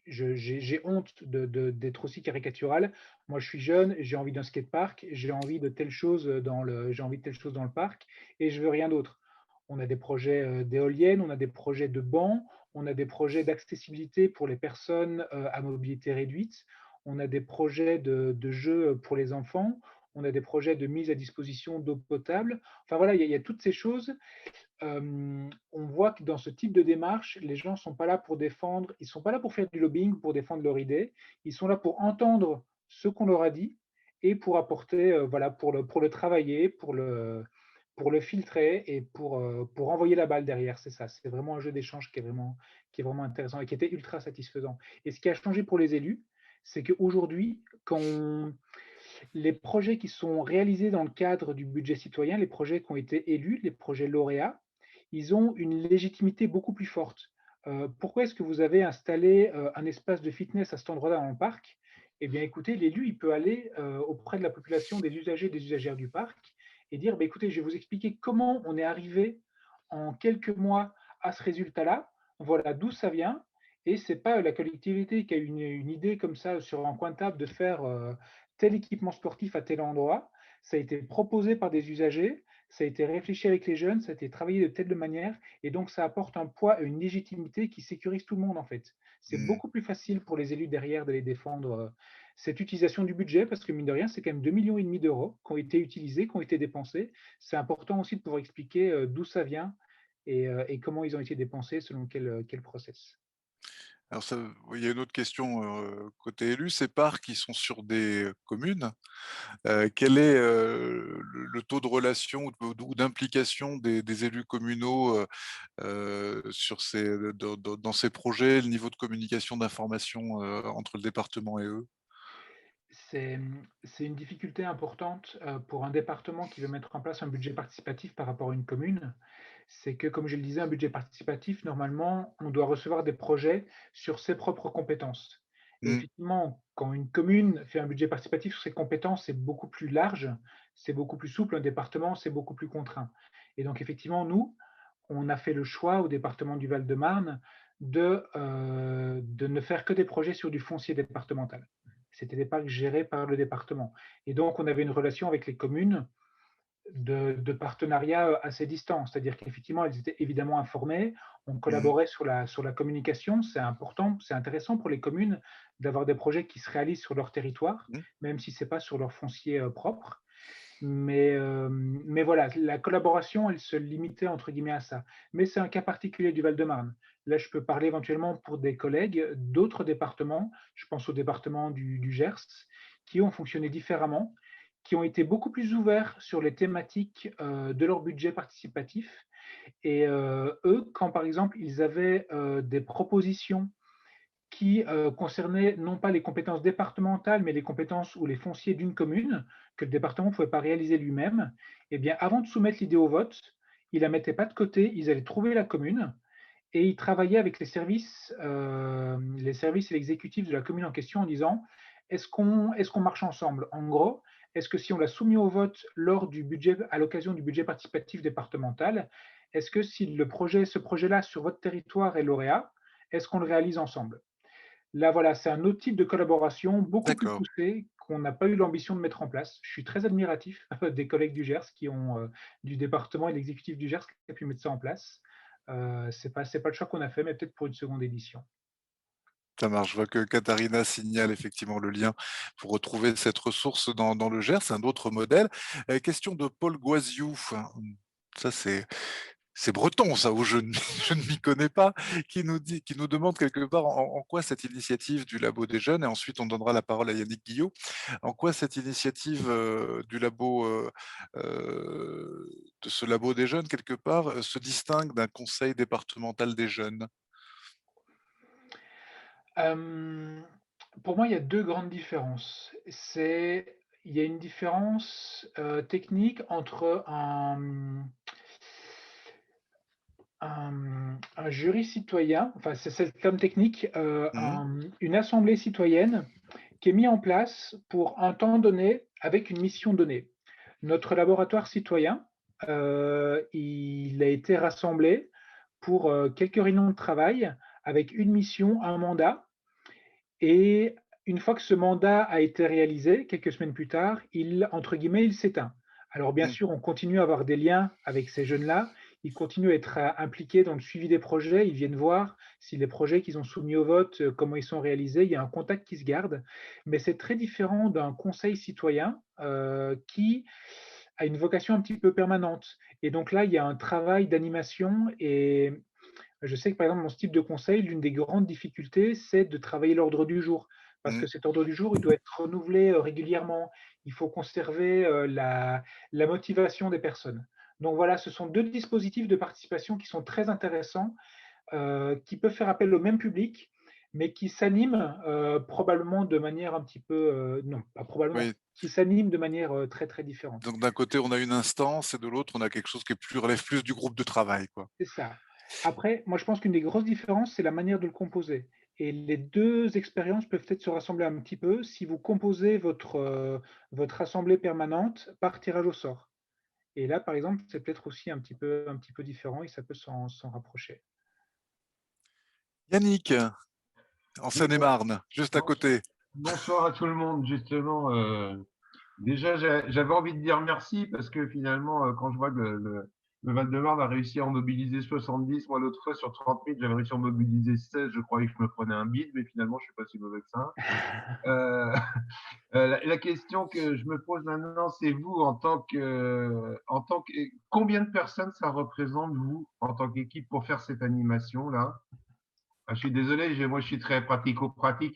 j'ai honte d'être aussi caricatural. Moi, je suis jeune, j'ai envie d'un skatepark, j'ai envie de telle chose dans le parc et je veux rien d'autre». On a des projets, d'éoliennes, on a des projets de bancs, on a des projets d'accessibilité pour les personnes, à mobilité réduite, on a des projets de jeux pour les enfants, on a des projets de mise à disposition d'eau potable. Enfin voilà, il y a toutes ces choses. On voit que dans ce type de démarche, les gens sont pas là pour défendre, ils sont pas là pour faire du lobbying, pour défendre leur idée. Ils sont là pour entendre ce qu'on leur a dit et pour apporter, voilà, pour le travailler, pour le filtrer et pour envoyer la balle derrière. C'est ça. C'est vraiment un jeu d'échange qui est vraiment intéressant et qui était ultra satisfaisant. Et ce qui a changé pour les élus, c'est qu'aujourd'hui, les projets qui sont réalisés dans le cadre du budget citoyen, les projets qui ont été élus, les projets lauréats, ils ont une légitimité beaucoup plus forte. pourquoi est-ce que vous avez installé un espace de fitness à cet endroit-là dans le parc? Eh bien, écoutez, l'élu, il peut aller auprès de la population, des usagers et des usagères du parc et dire, bah, écoutez, je vais vous expliquer comment on est arrivé en quelques mois à ce résultat-là. Voilà d'où ça vient. Et c'est pas la collectivité qui a une idée comme ça sur un coin de table de faire tel équipement sportif à tel endroit. Ça a été proposé par des usagers, ça a été réfléchi avec les jeunes, ça a été travaillé de telle manière, et donc ça apporte un poids et une légitimité qui sécurise tout le monde en fait. C'est Hmm. beaucoup plus facile pour les élus derrière d'aller défendre cette utilisation du budget, parce que mine de rien, c'est quand même 2,5 millions d'euros qui ont été utilisés, qui ont été dépensés. C'est important aussi de pouvoir expliquer d'où ça vient et comment ils ont été dépensés selon quel process. Alors ça, il y a une autre question côté élu, ces parcs qui sont sur des communes. Quel est le taux de relation ou d'implication des élus communaux sur dans ces projets, le niveau de communication d'information entre le département et eux? C'est une difficulté importante pour un département qui veut mettre en place un budget participatif par rapport à une commune. C'est que, comme je le disais, un budget participatif, normalement, on doit recevoir des projets sur ses propres compétences. Et Hmm. effectivement, quand une commune fait un budget participatif sur ses compétences, c'est beaucoup plus large, c'est beaucoup plus souple. Un département, c'est beaucoup plus contraint. Et donc, effectivement, nous, on a fait le choix au département du Val-de-Marne de ne faire que des projets sur du foncier départemental. C'était des parcs gérés par le département. Et donc, on avait une relation avec les communes de partenariat assez distant. C'est-à-dire qu'effectivement, elles étaient évidemment informées, on Hmm. collaborait sur la communication. C'est important, c'est intéressant pour les communes d'avoir des projets qui se réalisent sur leur territoire, Hmm. même si ce n'est pas sur leur foncier propre. Mais voilà, la collaboration, elle se limitait entre guillemets à ça. Mais c'est un cas particulier du Val-de-Marne. Là, je peux parler éventuellement pour des collègues d'autres départements. Je pense au département du Gers, qui ont fonctionné différemment, qui ont été beaucoup plus ouverts sur les thématiques de leur budget participatif. Et eux, quand par exemple ils avaient des propositions qui concernait non pas les compétences départementales, mais les compétences ou les fonciers d'une commune que le département ne pouvait pas réaliser lui-même, eh bien, avant de soumettre l'idée au vote, ils ne la mettaient pas de côté, ils allaient trouver la commune et ils travaillaient avec les services et l'exécutif de la commune en question en disant est-ce qu'on marche ensemble? En gros, est-ce que si on l'a soumis au vote lors du budget, à l'occasion du budget participatif départemental, est-ce que si ce projet-là sur votre territoire est lauréat, est-ce qu'on le réalise ensemble? Là, voilà, c'est un autre type de collaboration beaucoup plus D'accord. poussé qu'on n'a pas eu l'ambition de mettre en place. Je suis très admiratif des collègues du Gers du département et de l'exécutif du Gers qui a pu mettre ça en place. C'est pas le choix qu'on a fait, mais peut-être pour une seconde édition. Ça marche. Je vois que Katharina signale effectivement le lien pour retrouver cette ressource dans le Gers, c'est un autre modèle. Question de Paul Goisiou. Ça, c'est breton, ça, où je ne je ne m'y connais pas, qui nous demande quelque part en quoi cette initiative du Labo des jeunes, et ensuite on donnera la parole à Yannick Guillot, en quoi cette initiative du labo, de ce Labo des jeunes, quelque part, se distingue d'un conseil départemental des jeunes. Euh, pour moi, il y a deux grandes différences. Il y a une différence technique entre un jury citoyen, enfin c'est le terme technique, Mmh. une assemblée citoyenne qui est mise en place pour un temps donné avec une mission donnée. Notre laboratoire citoyen, il a été rassemblé pour quelques réunions de travail avec une mission, un mandat. Et une fois que ce mandat a été réalisé, quelques semaines plus tard, entre guillemets, il s'éteint. Alors bien Mmh. sûr, on continue à avoir des liens avec ces jeunes-là, ils continuent à être impliqués dans le suivi des projets, ils viennent voir si les projets qu'ils ont soumis au vote, comment ils sont réalisés, il y a un contact qui se garde, mais c'est très différent d'un conseil citoyen qui a une vocation un petit peu permanente. Et donc là, il y a un travail d'animation et je sais que par exemple, dans ce type de conseil, l'une des grandes difficultés, c'est de travailler l'ordre du jour. Parce Mmh. que cet ordre du jour, il doit être renouvelé régulièrement. Il faut conserver la motivation des personnes. Donc voilà, ce sont deux dispositifs de participation qui sont très intéressants, qui peuvent faire appel au même public, mais qui s'animent probablement de manière un petit peu, non, pas probablement, Oui, qui s'animent de manière très très différente. donc d'un côté, on a une instance et de l'autre, on a quelque chose qui relève plus du groupe de travail, quoi. C'est ça. Après, moi, je pense qu'une des grosses différences, c'est la manière de le composer. Et les deux expériences peuvent peut-être se rassembler un petit peu si vous composez votre assemblée permanente par tirage au sort. Et là, par exemple, c'est peut-être aussi un petit peu différent et ça peut s'en rapprocher. Yannick, en Oui, Seine-et-Marne, juste à côté. bonsoir à tout le monde. Justement, déjà, j'avais envie de dire merci parce que finalement, quand je vois que le Val-de-Marne a réussi à en mobiliser 70, moi l'autre fois sur 30 000, j'avais réussi à en mobiliser 16, je croyais que je me prenais un bide, mais finalement, je suis pas si mauvais que ça. Euh, la question que je me pose maintenant, c'est vous combien de personnes ça représente vous en tant qu'équipe pour faire cette animation là? Ah, je suis désolé, moi je suis très pratico-pratique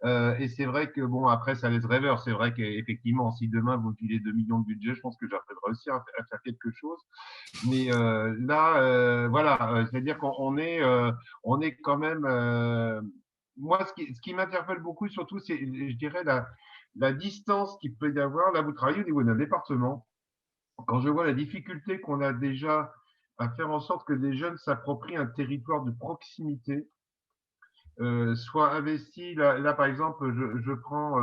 et c'est vrai que bon après ça laisse rêveur. C'est vrai qu'effectivement si demain vous filez 2 millions de budget, je pense que j'arriverai aussi à faire quelque chose. Mais là voilà, c'est-à-dire on est quand même. Moi ce qui m'interpelle beaucoup surtout c'est je dirais la distance qu'il peut y avoir. Là vous travaillez au niveau d'un département. Quand je vois la difficulté qu'on a déjà à faire en sorte que des jeunes s'approprient un territoire de proximité soit investi. Là, par exemple, je prends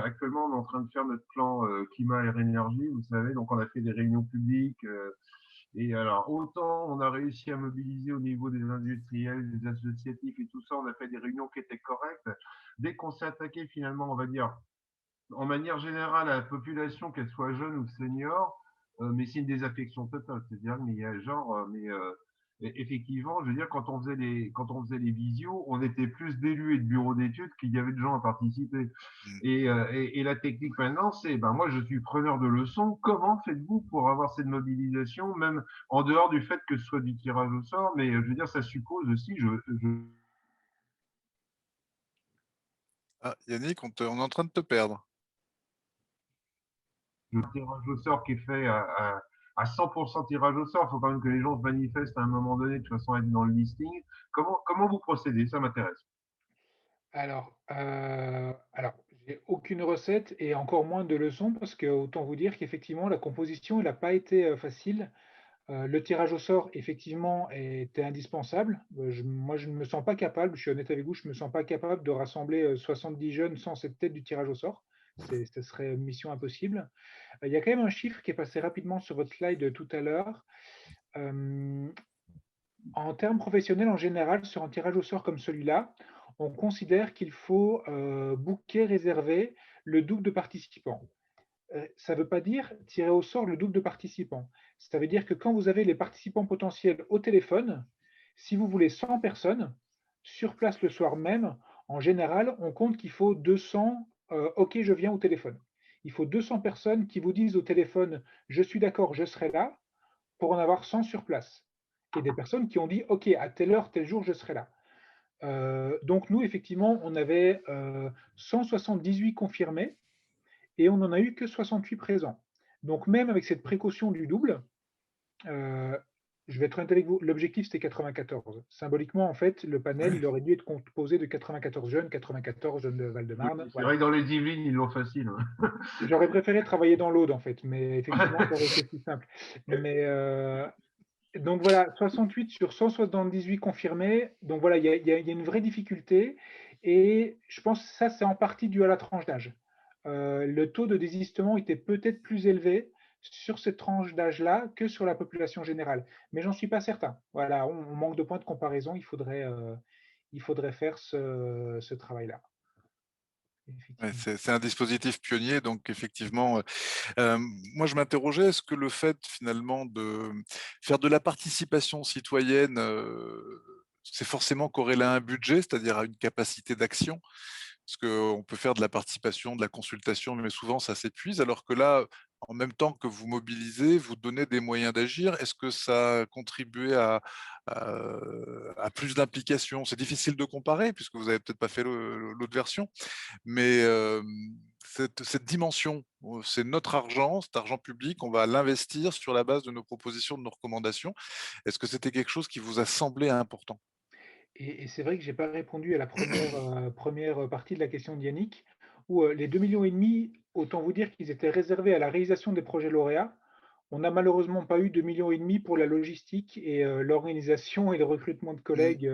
actuellement, on est en train de faire notre plan climat, air, énergie, vous savez, donc on a fait des réunions publiques. Et alors, autant on a réussi à mobiliser au niveau des industriels, des associatifs et tout ça, on a fait des réunions qui étaient correctes. Dès qu'on s'est attaqué finalement, on va dire, en manière générale, à la population, qu'elle soit jeune ou senior, mais c'est une désaffection totale. C'est-à-dire, mais il y a genre, effectivement, je veux dire, quand on faisait les visios, on était plus d'élus et de bureaux d'études qu'il y avait de gens à participer. Et la technique maintenant, c'est, ben moi, je suis preneur de leçons. Comment faites-vous pour avoir cette mobilisation, même en dehors du fait que ce soit du tirage au sort, mais je veux dire, ça suppose aussi, Ah, Yannick, on est en train de te perdre. le tirage au sort qui est fait à 100% tirage au sort. Il faut quand même que les gens se manifestent à un moment donné, de toute façon, être dans le listing. Comment vous procédez? Ça m'intéresse. Alors, j'ai aucune recette et encore moins de leçons parce que autant vous dire qu'effectivement, la composition, elle n'a pas été facile. Le tirage au sort, effectivement, était indispensable. Moi, je ne me sens pas capable, je suis honnête avec vous, je ne me sens pas capable de rassembler 70 jeunes sans cette tête du tirage au sort. Ce serait une mission impossible. Il y a quand même un chiffre qui est passé rapidement sur votre slide tout à l'heure. En termes professionnels, en général, sur un tirage au sort comme celui-là, on considère qu'il faut booker, réserver le double de participants. Ça ne veut pas dire tirer au sort le double de participants. Ça veut dire que quand vous avez les participants potentiels au téléphone, si vous voulez 100 personnes, sur place le soir même, en général, on compte qu'il faut 200 OK, je viens au téléphone. Il faut 200 personnes qui vous disent au téléphone je suis d'accord, je serai là, pour en avoir 100 sur place. Et des personnes qui ont dit OK, à telle heure, tel jour, je serai là. Donc nous, effectivement, on avait 178 confirmés et on n'en a eu que 68 présents. Donc même avec cette précaution du double, je vais être honnête avec vous, l'objectif c'était 94. Symboliquement, en fait, le panel, il aurait dû être composé de 94 jeunes de Val-de-Marne. C'est Voilà. vrai que dans les Yvelines, ils l'ont facile. J'aurais préféré travailler dans l'Aude, en fait, mais effectivement, ça aurait été plus simple. Mais donc voilà, 68 sur 178 confirmés. Donc voilà, il y a une vraie difficulté. Et je pense que ça, c'est en partie dû à la tranche d'âge. Le taux de désistement était peut-être plus élevé sur cette tranche d'âge-là que sur la population générale. Mais j'en suis pas certain. Voilà, on manque de points de comparaison. Il faudrait faire ce travail-là. Ouais, c'est un dispositif pionnier, donc effectivement, moi je m'interrogeais, est-ce que le fait finalement de faire de la participation citoyenne, c'est forcément corrélé à un budget, c'est-à-dire à une capacité d'action? Parce qu'on peut faire de la participation, de la consultation, mais souvent ça s'épuise, alors que là, en même temps que vous mobilisez, vous donnez des moyens d'agir. Est-ce que ça a contribué à plus d'implication? C'est difficile de comparer, puisque vous n'avez peut-être pas fait l'autre version, mais cette dimension, c'est notre argent, cet argent public, on va l'investir sur la base de nos propositions, de nos recommandations. Est-ce que c'était quelque chose qui vous a semblé important? Et c'est vrai que je n'ai pas répondu à la première partie de la question de Yannick, où les 2,5 millions, autant vous dire qu'ils étaient réservés à la réalisation des projets lauréats. On n'a malheureusement pas eu 2,5 millions pour la logistique et l'organisation et le recrutement de collègues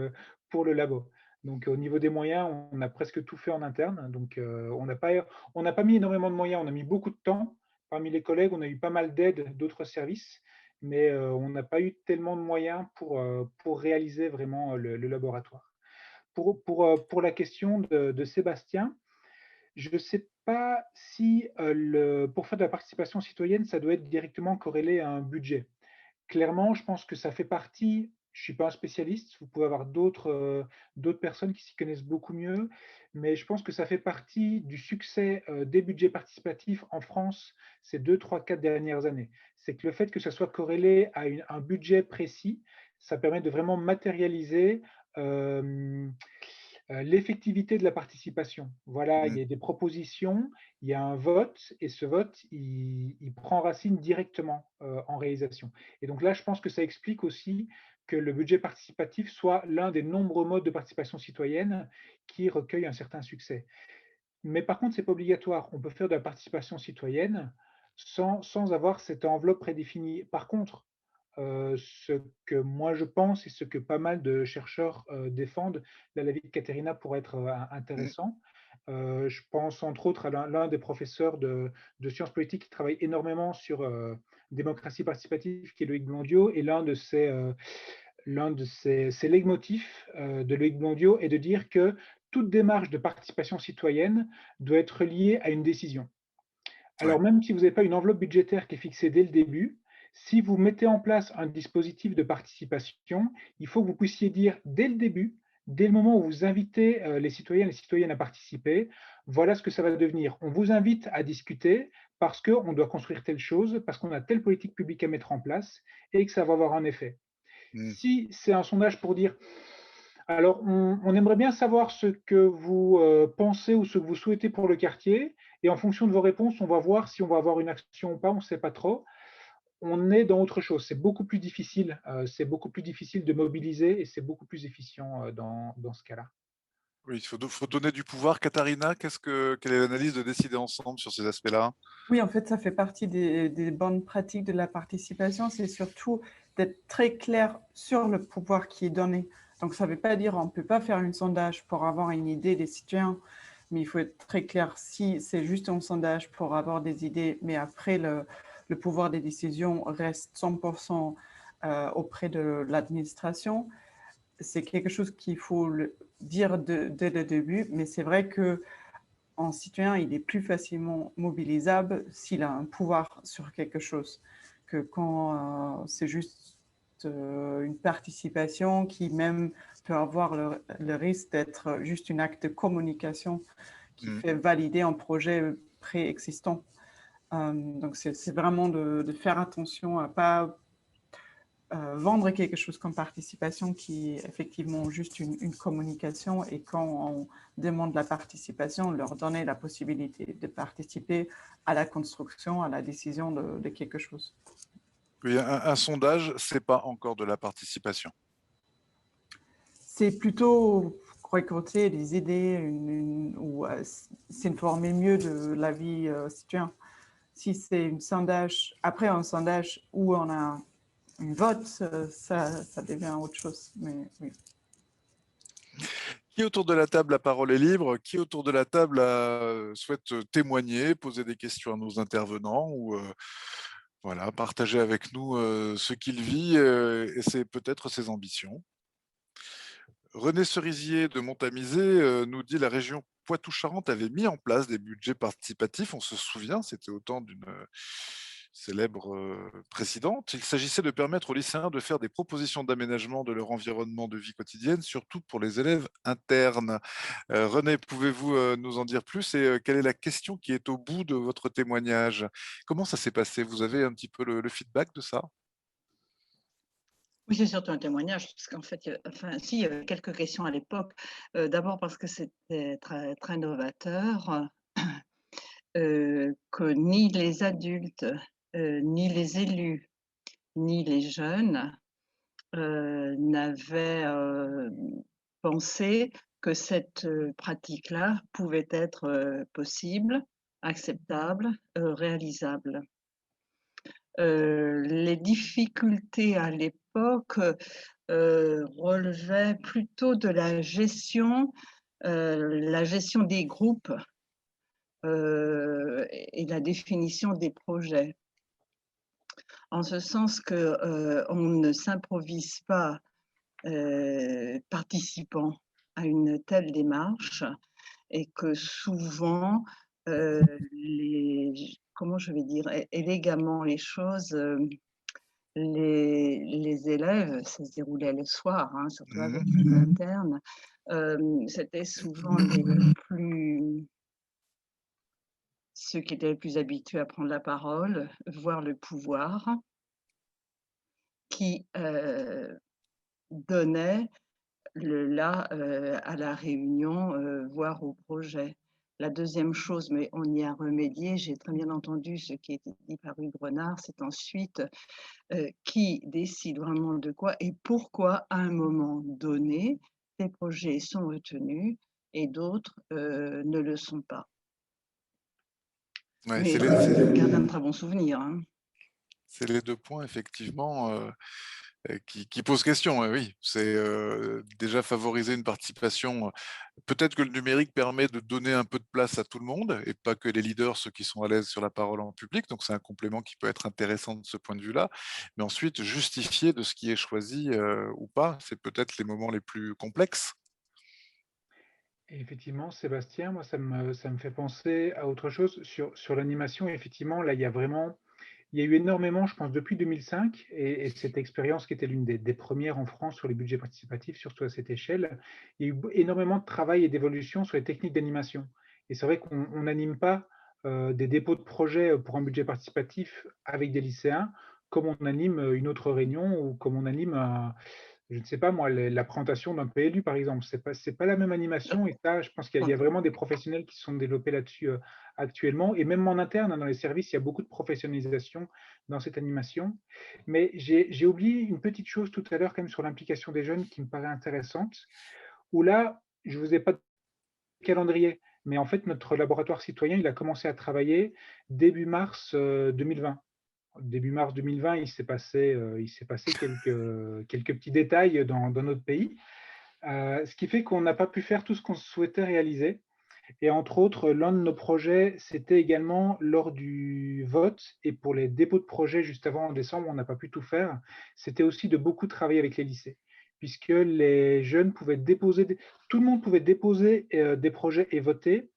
pour le labo. Donc, au niveau des moyens, on a presque tout fait en interne. Donc, on n'a pas mis énormément de moyens, on a mis beaucoup de temps. Parmi les collègues, on a eu pas mal d'aide d'autres services, mais on n'a pas eu tellement de moyens pour réaliser vraiment le laboratoire. Pour la question de Sébastien, je ne sais pas si pour faire de la participation citoyenne, ça doit être directement corrélé à un budget. Clairement, je pense que ça fait partie, je ne suis pas un spécialiste, vous pouvez avoir d'autres personnes qui s'y connaissent beaucoup mieux, mais je pense que ça fait partie du succès des budgets participatifs en France ces 2, 3, 4 dernières années. C'est que le fait que ça soit corrélé à un budget précis, ça permet de vraiment matérialiser euh, l'effectivité de la participation. Voilà, il y a des propositions, il y a un vote, et ce vote, il prend racine directement en réalisation. Et donc là, je pense que ça explique aussi que le budget participatif soit l'un des nombreux modes de participation citoyenne qui recueillent un certain succès. Mais par contre, ce n'est pas obligatoire. On peut faire de la participation citoyenne sans avoir cette enveloppe prédéfinie. Par contre, ce que moi je pense et ce que pas mal de chercheurs défendent, là l'avis de Katerina pourrait être intéressant. Je pense entre autres à l'un des professeurs de sciences politiques qui travaille énormément sur démocratie participative, qui est Loïc Blondiot, et l'un de ses leitmotifs de Loïc Blondiot est de dire que toute démarche de participation citoyenne doit être liée à une décision. Alors, même si vous n'avez pas une enveloppe budgétaire qui est fixée dès le début, si vous mettez en place un dispositif de participation, il faut que vous puissiez dire dès le début, dès le moment où vous invitez les citoyens et les citoyennes à participer, voilà ce que ça va devenir. On vous invite à discuter parce qu'on doit construire telle chose, parce qu'on a telle politique publique à mettre en place et que ça va avoir un effet. Si c'est un sondage pour dire alors, on aimerait bien savoir ce que vous pensez ou ce que vous souhaitez pour le quartier. Et en fonction de vos réponses, on va voir si on va avoir une action ou pas, on ne sait pas trop. On est dans autre chose. C'est beaucoup plus difficile. C'est beaucoup plus difficile de mobiliser et c'est beaucoup plus efficient dans ce cas-là. Oui, il faut donner du pouvoir. Katharina, quelle est l'analyse de décider ensemble sur ces aspects-là? Oui, en fait, ça fait partie des bonnes pratiques de la participation. C'est surtout d'être très clair sur le pouvoir qui est donné. Donc, ça ne veut pas dire qu'on ne peut pas faire un sondage pour avoir une idée des citoyens, mais il faut être très clair si c'est juste un sondage pour avoir des idées, mais après, le pouvoir des décisions reste 100% auprès de l'administration. C'est quelque chose qu'il faut dire dès le début, mais c'est vrai que en citoyen, il est plus facilement mobilisable s'il a un pouvoir sur quelque chose que quand c'est juste une participation qui même peut avoir le risque d'être juste un acte de communication qui fait valider un projet préexistant. Donc, c'est vraiment de faire attention à ne pas vendre quelque chose comme participation qui est effectivement juste une communication, et quand on demande la participation, leur donner la possibilité de participer à la construction, à la décision de quelque chose. Oui, un sondage, ce n'est pas encore de la participation. C'est plutôt récolter des idées ou s'informer mieux de la vie citoyenne. Si c'est un sondage, après un sondage où on a un vote, ça devient autre chose. Mais oui. Qui autour de la table, la parole est libre? Qui autour de la table souhaite témoigner, poser des questions à nos intervenants ou voilà, partager avec nous ce qu'il vit et peut-être ses ambitions? René Cerisier de Montamisé nous dit: la région Poitou-Charentes avait mis en place des budgets participatifs. On se souvient, c'était au temps d'une célèbre présidente. Il s'agissait de permettre aux lycéens de faire des propositions d'aménagement de leur environnement de vie quotidienne, surtout pour les élèves internes. René, pouvez-vous nous en dire plus et quelle est la question qui est au bout de votre témoignage? Comment ça s'est passé? Vous avez un petit peu le feedback de ça? Oui, c'est surtout un témoignage, parce qu'en fait, si, il y avait quelques questions à l'époque. D'abord parce que c'était très, très novateur, que ni les adultes, ni les élus, ni les jeunes n'avaient pensé que cette pratique-là pouvait être possible, acceptable, réalisable. Les difficultés à l'époque relevaient plutôt de la gestion des groupes et la définition des projets. En ce sens qu'on ne s'improvise pas participant à une telle démarche et que souvent, comment je vais dire élégamment les choses, les élèves, ça se déroulait le soir, hein, surtout avec les internes, c'était souvent ceux qui étaient les plus habitués à prendre la parole, voire le pouvoir, qui donnait le là à la réunion, voire au projet. La deuxième chose, mais on y a remédié, j'ai très bien entendu ce qui était dit par Hugues Renard, c'est ensuite qui décide vraiment de quoi et pourquoi à un moment donné, des projets sont retenus et d'autres ne le sont pas. Ouais, Mais c'est je garde un très bon souvenir. Hein. c'est les 2 points effectivement, qui posent question, oui. C'est, déjà favoriser une participation, peut-être que le numérique permet de donner un peu de place à tout le monde et pas que les leaders, ceux qui sont à l'aise sur la parole en public, donc c'est un complément qui peut être intéressant de ce point de vue-là. Mais ensuite, justifier de ce qui est choisi, ou pas, c'est peut-être les moments les plus complexes. Et effectivement, Sébastien, moi, ça me fait penser à autre chose. Sur l'animation, effectivement, là, il y a eu énormément, je pense, depuis 2005, et cette expérience qui était l'une des premières en France sur les budgets participatifs, surtout à cette échelle, il y a eu énormément de travail et d'évolution sur les techniques d'animation. Et c'est vrai qu'on n'anime pas des dépôts de projets pour un budget participatif avec des lycéens, comme on anime une autre réunion ou comme on anime je ne sais pas moi, la présentation d'un PLU, par exemple. C'est pas la même animation, et ça, je pense qu'il y a vraiment des professionnels qui se sont développés là-dessus actuellement. Et même en interne, hein, dans les services, il y a beaucoup de professionnalisation dans cette animation. Mais j'ai oublié une petite chose tout à l'heure, quand même, sur l'implication des jeunes qui me paraît intéressante, où là, je ne vous ai pas de calendrier, mais en fait, notre laboratoire citoyen, il a commencé à travailler début mars 2020. Début mars 2020, il s'est passé quelques petits détails dans notre pays, ce qui fait qu'on n'a pas pu faire tout ce qu'on souhaitait réaliser. Et entre autres, l'un de nos projets, c'était également lors du vote et pour les dépôts de projets juste avant en décembre, on n'a pas pu tout faire. C'était aussi de beaucoup travailler avec les lycées, puisque les jeunes pouvaient déposer, tout le monde pouvait déposer des projets et voter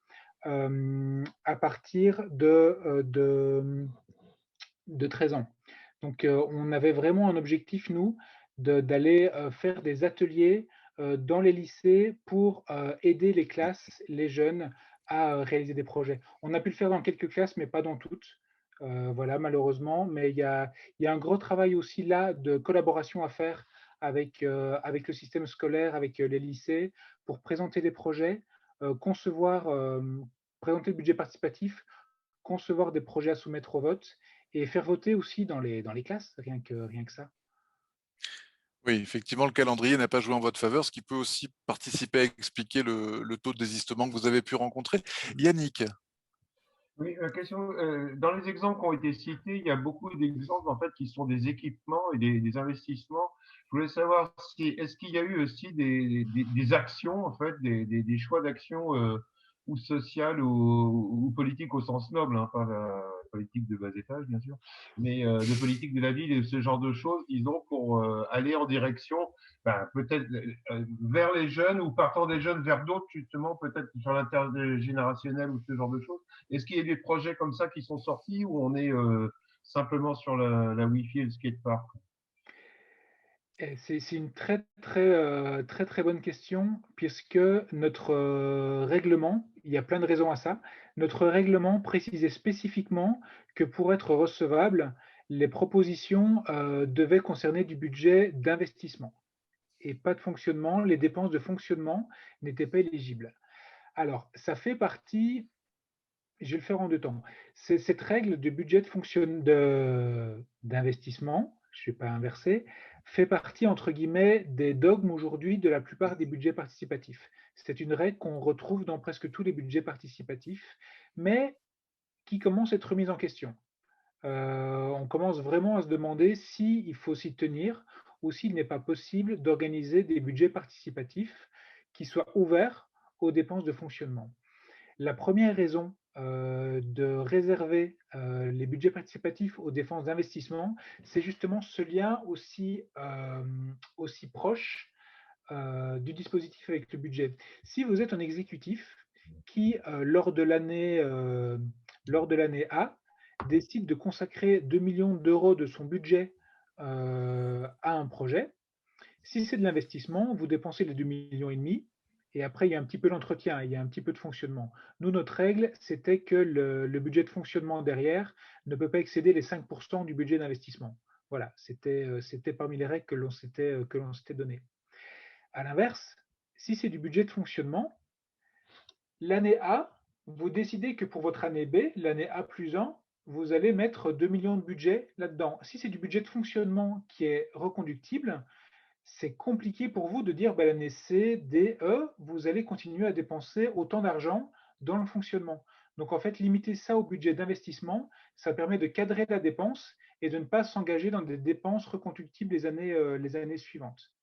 à partir de 13 ans. Donc, on avait vraiment un objectif, nous, d'aller faire des ateliers dans les lycées pour aider les classes, les jeunes, à réaliser des projets. On a pu le faire dans quelques classes, mais pas dans toutes. Voilà, malheureusement. Mais il y a un gros travail aussi là de collaboration à faire avec le système scolaire, avec les lycées, pour présenter des projets, présenter le budget participatif, concevoir des projets à soumettre au vote et faire voter aussi dans les classes, rien que ça. Oui, effectivement, le calendrier n'a pas joué en votre faveur, ce qui peut aussi participer à expliquer le taux de désistement que vous avez pu rencontrer. Yannick? Oui, question, dans les exemples qui ont été cités, il y a beaucoup d'exemples en fait qui sont des équipements et des investissements. Je voulais savoir si est-ce qu'il y a eu aussi des actions en fait, des choix d'actions ou sociales ou politiques au sens noble, hein, pas la politique de bas étage bien sûr, mais de politique de la ville et ce genre de choses, disons, pour aller en direction peut-être vers les jeunes ou partant des jeunes vers d'autres justement, peut-être sur l'intergénérationnel ou ce genre de choses. Est-ce qu'il y a des projets comme ça qui sont sortis ou on est simplement sur la Wi-Fi et le skatepark? Et c'est une très, très, très, très bonne question, puisque notre règlement, il y a plein de raisons à ça. Notre règlement précisait spécifiquement que pour être recevable, les propositions devaient concerner du budget d'investissement et pas de fonctionnement. Les dépenses de fonctionnement n'étaient pas éligibles. Alors, ça fait partie, je vais le faire en deux temps. Cette règle de budget d'investissement, je ne vais pas inverser, fait partie, entre guillemets, des dogmes aujourd'hui de la plupart des budgets participatifs. C'est une règle qu'on retrouve dans presque tous les budgets participatifs, mais qui commence à être remise en question. on commence vraiment à se demander s'il faut s'y tenir ou s'il n'est pas possible d'organiser des budgets participatifs qui soient ouverts aux dépenses de fonctionnement. La première raison de réserver les budgets participatifs aux dépenses d'investissement, c'est justement ce lien aussi proche du dispositif avec le budget. Si vous êtes un exécutif qui, lors de l'année A, décide de consacrer 2 millions d'euros de son budget à un projet, si c'est de l'investissement, vous dépensez les 2,5 millions et après, il y a un petit peu d'entretien, il y a un petit peu de fonctionnement. Nous, notre règle, c'était que le budget de fonctionnement derrière ne peut pas excéder les 5% du budget d'investissement. Voilà, c'était parmi les règles que l'on s'était données. À l'inverse, si c'est du budget de fonctionnement, l'année A, vous décidez que pour votre année B, l'année A plus 1, vous allez mettre 2 millions de budget là-dedans. Si c'est du budget de fonctionnement qui est reconductible, c'est compliqué pour vous de dire l'année C, D, E, vous allez continuer à dépenser autant d'argent dans le fonctionnement. Donc en fait, limiter ça au budget d'investissement, ça permet de cadrer la dépense et de ne pas s'engager dans des dépenses reconductibles les années suivantes.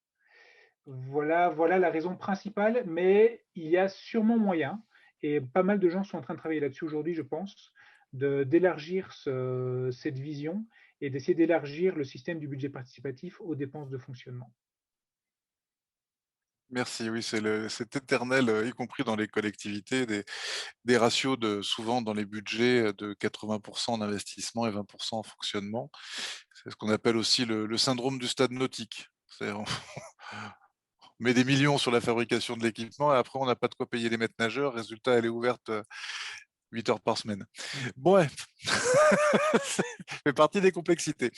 Voilà la raison principale, mais il y a sûrement moyen, et pas mal de gens sont en train de travailler là-dessus aujourd'hui, je pense, d'élargir cette vision et d'essayer d'élargir le système du budget participatif aux dépenses de fonctionnement. Merci, oui, c'est éternel, y compris dans les collectivités, des ratios souvent dans les budgets de 80% d'investissement et 20% en fonctionnement. C'est ce qu'on appelle aussi le syndrome du stade nautique. C'est-à-dire, on met des millions sur la fabrication de l'équipement et après on n'a pas de quoi payer les maîtres nageurs. Résultat, elle est ouverte 8 heures par semaine. Bref, ça fait partie des complexités.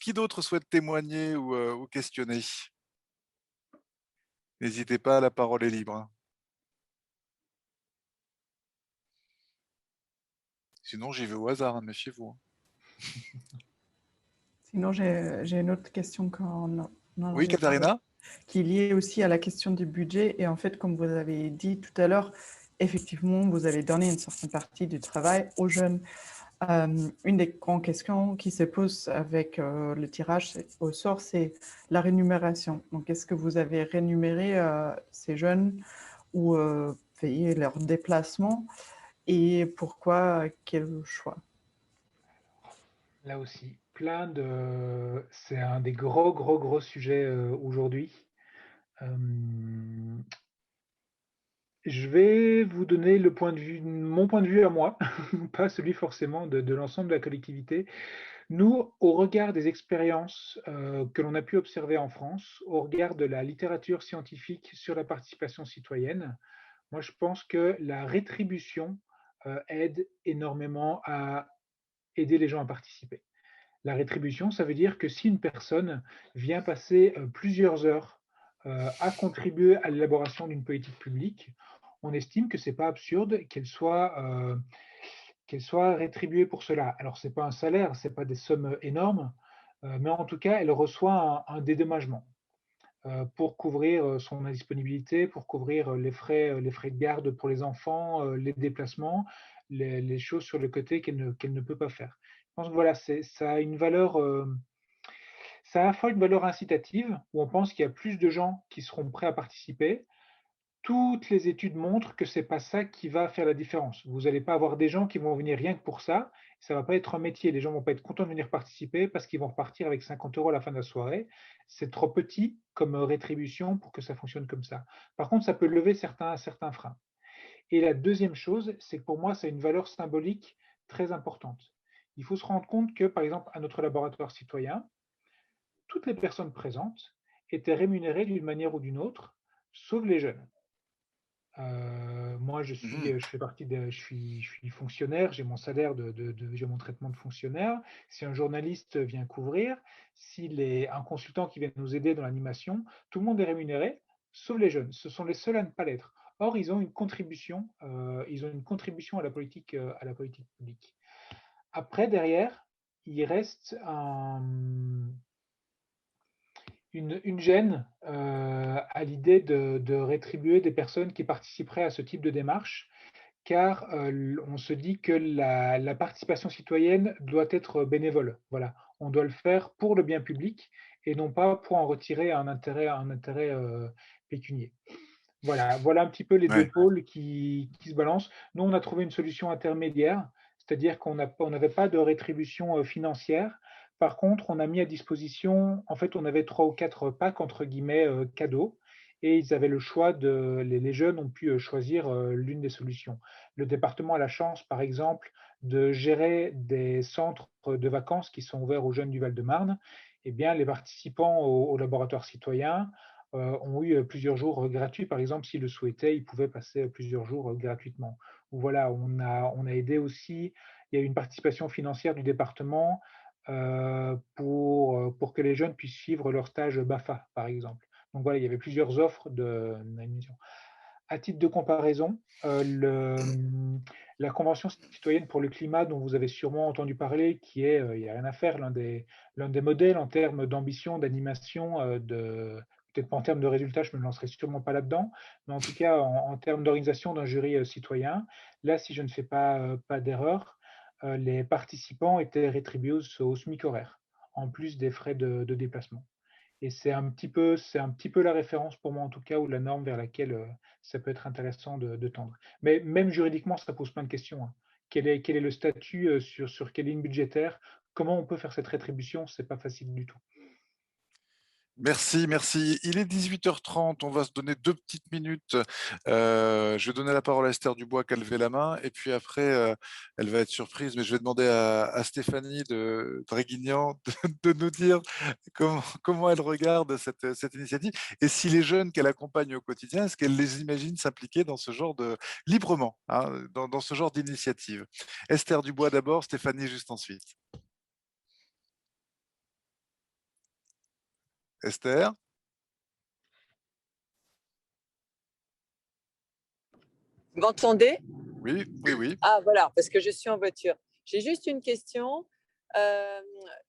Qui d'autre souhaite témoigner ou questionner? N'hésitez pas, la parole est libre. Sinon, j'y vais au hasard, méfiez-vous. Sinon, j'ai une autre question Oui, Katharina? qui est liée aussi à la question du budget. Et en fait, comme vous avez dit tout à l'heure, effectivement, vous avez donné une certaine partie du travail aux jeunes. Une des grandes questions qui se pose avec le tirage au sort, c'est la rémunération. Donc, est-ce que vous avez rémunéré ces jeunes ou payé leurs déplacements et pourquoi, quel choix? Là aussi, c'est un des gros sujets aujourd'hui. Je vais vous donner mon point de vue à moi, pas celui forcément de l'ensemble de la collectivité. Nous, au regard des expériences que l'on a pu observer en France, au regard de la littérature scientifique sur la participation citoyenne, moi je pense que la rétribution aide énormément à aider les gens à participer. La rétribution, ça veut dire que si une personne vient passer plusieurs heures à contribuer à l'élaboration d'une politique publique, on estime que ce n'est pas absurde qu'elle soit rétribuée pour cela. Alors, ce n'est pas un salaire, ce n'est pas des sommes énormes, mais en tout cas, elle reçoit un dédommagement pour couvrir son indisponibilité, pour couvrir les frais de garde pour les enfants, les déplacements, les choses sur le côté qu'elle ne peut pas faire. Je pense que voilà, ça a une valeur, ça a à la fois une valeur incitative, où on pense qu'il y a plus de gens qui seront prêts à participer. Toutes les études montrent que ce n'est pas ça qui va faire la différence. Vous n'allez pas avoir des gens qui vont venir rien que pour ça. Ça ne va pas être un métier. Les gens ne vont pas être contents de venir participer parce qu'ils vont repartir avec 50 € à la fin de la soirée. C'est trop petit comme rétribution pour que ça fonctionne comme ça. Par contre, ça peut lever certains freins. Et la deuxième chose, c'est que pour moi, ça a une valeur symbolique très importante. Il faut se rendre compte que, par exemple, à notre laboratoire citoyen, toutes les personnes présentes étaient rémunérées d'une manière ou d'une autre, sauf les jeunes. Moi, je suis fonctionnaire, j'ai mon salaire, j'ai mon traitement de fonctionnaire. Si un journaliste vient couvrir, s'il est un consultant qui vient nous aider dans l'animation, tout le monde est rémunéré, sauf les jeunes. Ce sont les seuls à ne pas l'être. Or, ils ont une contribution à la politique publique. Après, derrière, il reste une gêne à l'idée de rétribuer des personnes qui participeraient à ce type de démarche, car on se dit que la participation citoyenne doit être bénévole. Voilà, on doit le faire pour le bien public et non pas pour en retirer un intérêt pécunier. Voilà, voilà un petit peu les deux Ouais. pôles qui se balancent. Nous, on a trouvé une solution intermédiaire, c'est-à-dire on n'avait pas de rétribution financière. Par contre, on a mis à disposition, en fait, on avait 3 ou 4 packs entre guillemets cadeaux, et ils avaient le choix les jeunes ont pu choisir l'une des solutions. Le département a la chance, par exemple, de gérer des centres de vacances qui sont ouverts aux jeunes du Val-de-Marne. Eh bien, les participants au laboratoire citoyen ont eu plusieurs jours gratuits. Par exemple, s'ils le souhaitaient, ils pouvaient passer plusieurs jours gratuitement. Ou voilà, on a aidé aussi, il y a eu une participation financière du département pour que les jeunes puissent suivre leur stage BAFA, par exemple. Donc voilà, il y avait plusieurs offres d'admission. À titre de comparaison, la Convention citoyenne pour le climat, dont vous avez sûrement entendu parler, qui est, il n'y a rien à faire, l'un des modèles en termes d'ambition, d'animation, peut-être pas en termes de résultats, je ne me lancerai sûrement pas là-dedans, mais en tout cas en termes d'organisation d'un jury citoyen, là, si je ne fais pas d'erreur, les participants étaient rétribués au SMIC horaire, en plus des frais de déplacement. Et c'est un petit peu la référence pour moi, en tout cas, ou la norme vers laquelle ça peut être intéressant de tendre. Mais même juridiquement, ça pose plein de questions, hein. Quel est le statut sur quelle ligne budgétaire? Comment on peut faire cette rétribution? C'est pas facile du tout. Merci, merci. Il est 18h30, on va se donner 2 petites minutes. Je vais donner la parole à Esther Dubois qui a levé la main et puis après, elle va être surprise, mais je vais demander à Stéphanie de Draguignan de nous dire comment elle regarde cette initiative et si les jeunes qu'elle accompagne au quotidien, est-ce qu'elle les imagine s'impliquer dans ce genre librement, hein, dans ce genre d'initiative. Esther Dubois d'abord, Stéphanie juste ensuite. Esther? Vous m'entendez? Oui, oui, oui. Ah voilà, parce que je suis en voiture. J'ai juste une question. Euh,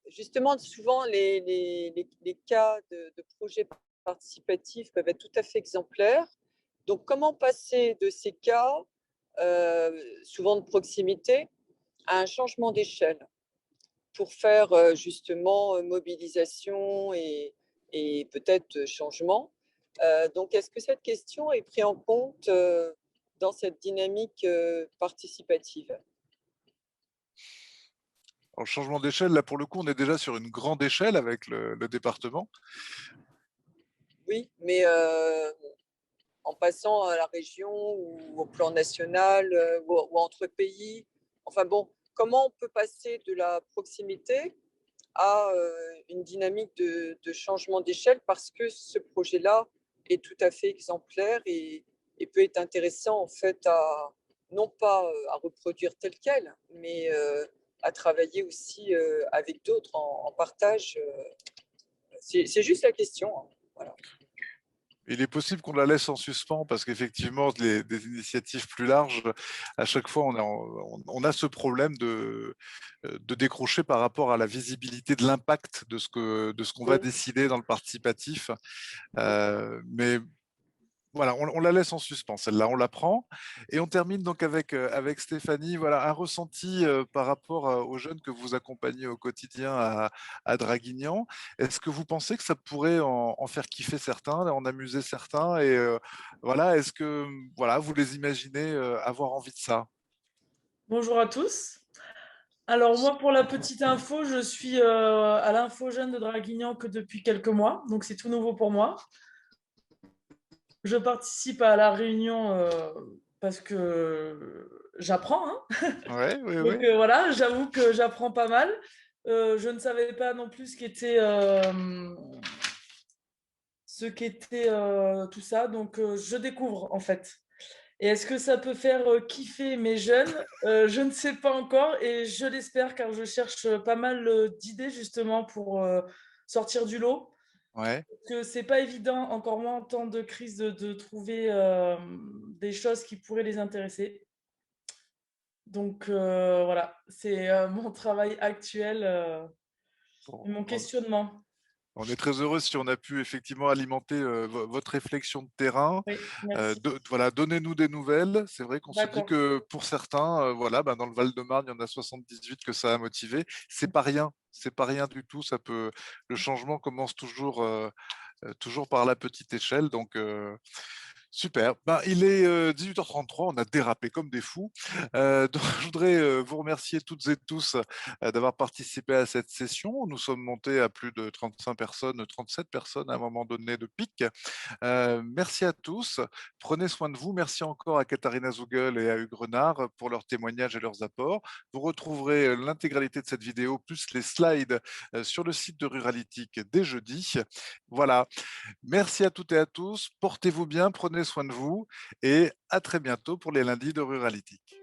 Justement, souvent, les cas de projets participatifs peuvent être tout à fait exemplaires. Donc, comment passer de ces cas, souvent de proximité, à un changement d'échelle pour faire justement mobilisation et peut-être changement? Donc, est-ce que cette question est prise en compte dans cette dynamique participative? En changement d'échelle, là pour le coup, on est déjà sur une grande échelle avec le département. Oui, mais en passant à la région ou au plan national ou entre pays. Enfin bon, comment on peut passer de la proximité à une dynamique de changement d'échelle parce que ce projet-là est tout à fait exemplaire et peut être intéressant en fait non pas à reproduire tel quel, mais à travailler aussi avec d'autres en partage. C'est juste la question, hein. Voilà. Il est possible qu'on la laisse en suspens parce qu'effectivement, des initiatives plus larges, à chaque fois, on a ce problème de décrocher par rapport à la visibilité de l'impact de ce qu'on va décider dans le participatif. Mais voilà, on la laisse en suspens, celle-là, on la prend. Et on termine donc avec Stéphanie. Voilà, un ressenti par rapport aux jeunes que vous accompagnez au quotidien à Draguignan. Est-ce que vous pensez que ça pourrait en faire kiffer certains, en amuser certains? Et voilà, est-ce que voilà, vous les imaginez avoir envie de ça? Bonjour à tous. Alors moi, pour la petite info, je suis à l'info jeune de Draguignan que depuis quelques mois, donc c'est tout nouveau pour moi. Je participe à la réunion parce que j'apprends, hein. Ouais, oui, oui. Donc voilà, j'avoue que j'apprends pas mal. Je ne savais pas non plus ce qu'était tout ça, donc je découvre en fait. Et est-ce que ça peut faire kiffer mes jeunes? Je ne sais pas encore et je l'espère car je cherche pas mal d'idées justement pour sortir du lot. Ouais. Parce que c'est pas évident, encore moins en temps de crise, de trouver des choses qui pourraient les intéresser. Donc voilà, c'est mon travail actuel, Bon, mon questionnement. On est très heureux si on a pu effectivement alimenter votre réflexion de terrain. Oui, merci. Voilà, donnez-nous des nouvelles. C'est vrai qu'on se dit D'accord. que pour certains, voilà, ben, dans le Val-de-Marne, il y en a 78 que ça a motivé. C'est pas rien. C'est pas rien du tout. Le changement commence toujours par la petite échelle. Donc, super. Ben, il est 18h33, on a dérapé comme des fous. Donc, je voudrais vous remercier toutes et tous d'avoir participé à cette session. Nous sommes montés à plus de 35 personnes, 37 personnes à un moment donné de pic. Merci à tous. Prenez soin de vous. Merci encore à Katharina Zougel et à Hugues Renard pour leurs témoignages et leurs apports. Vous retrouverez l'intégralité de cette vidéo plus les slides sur le site de Ruralitique dès jeudi. Voilà. Merci à toutes et à tous. Portez-vous bien, prenez soin de vous et à très bientôt pour les lundis de Ruralitique.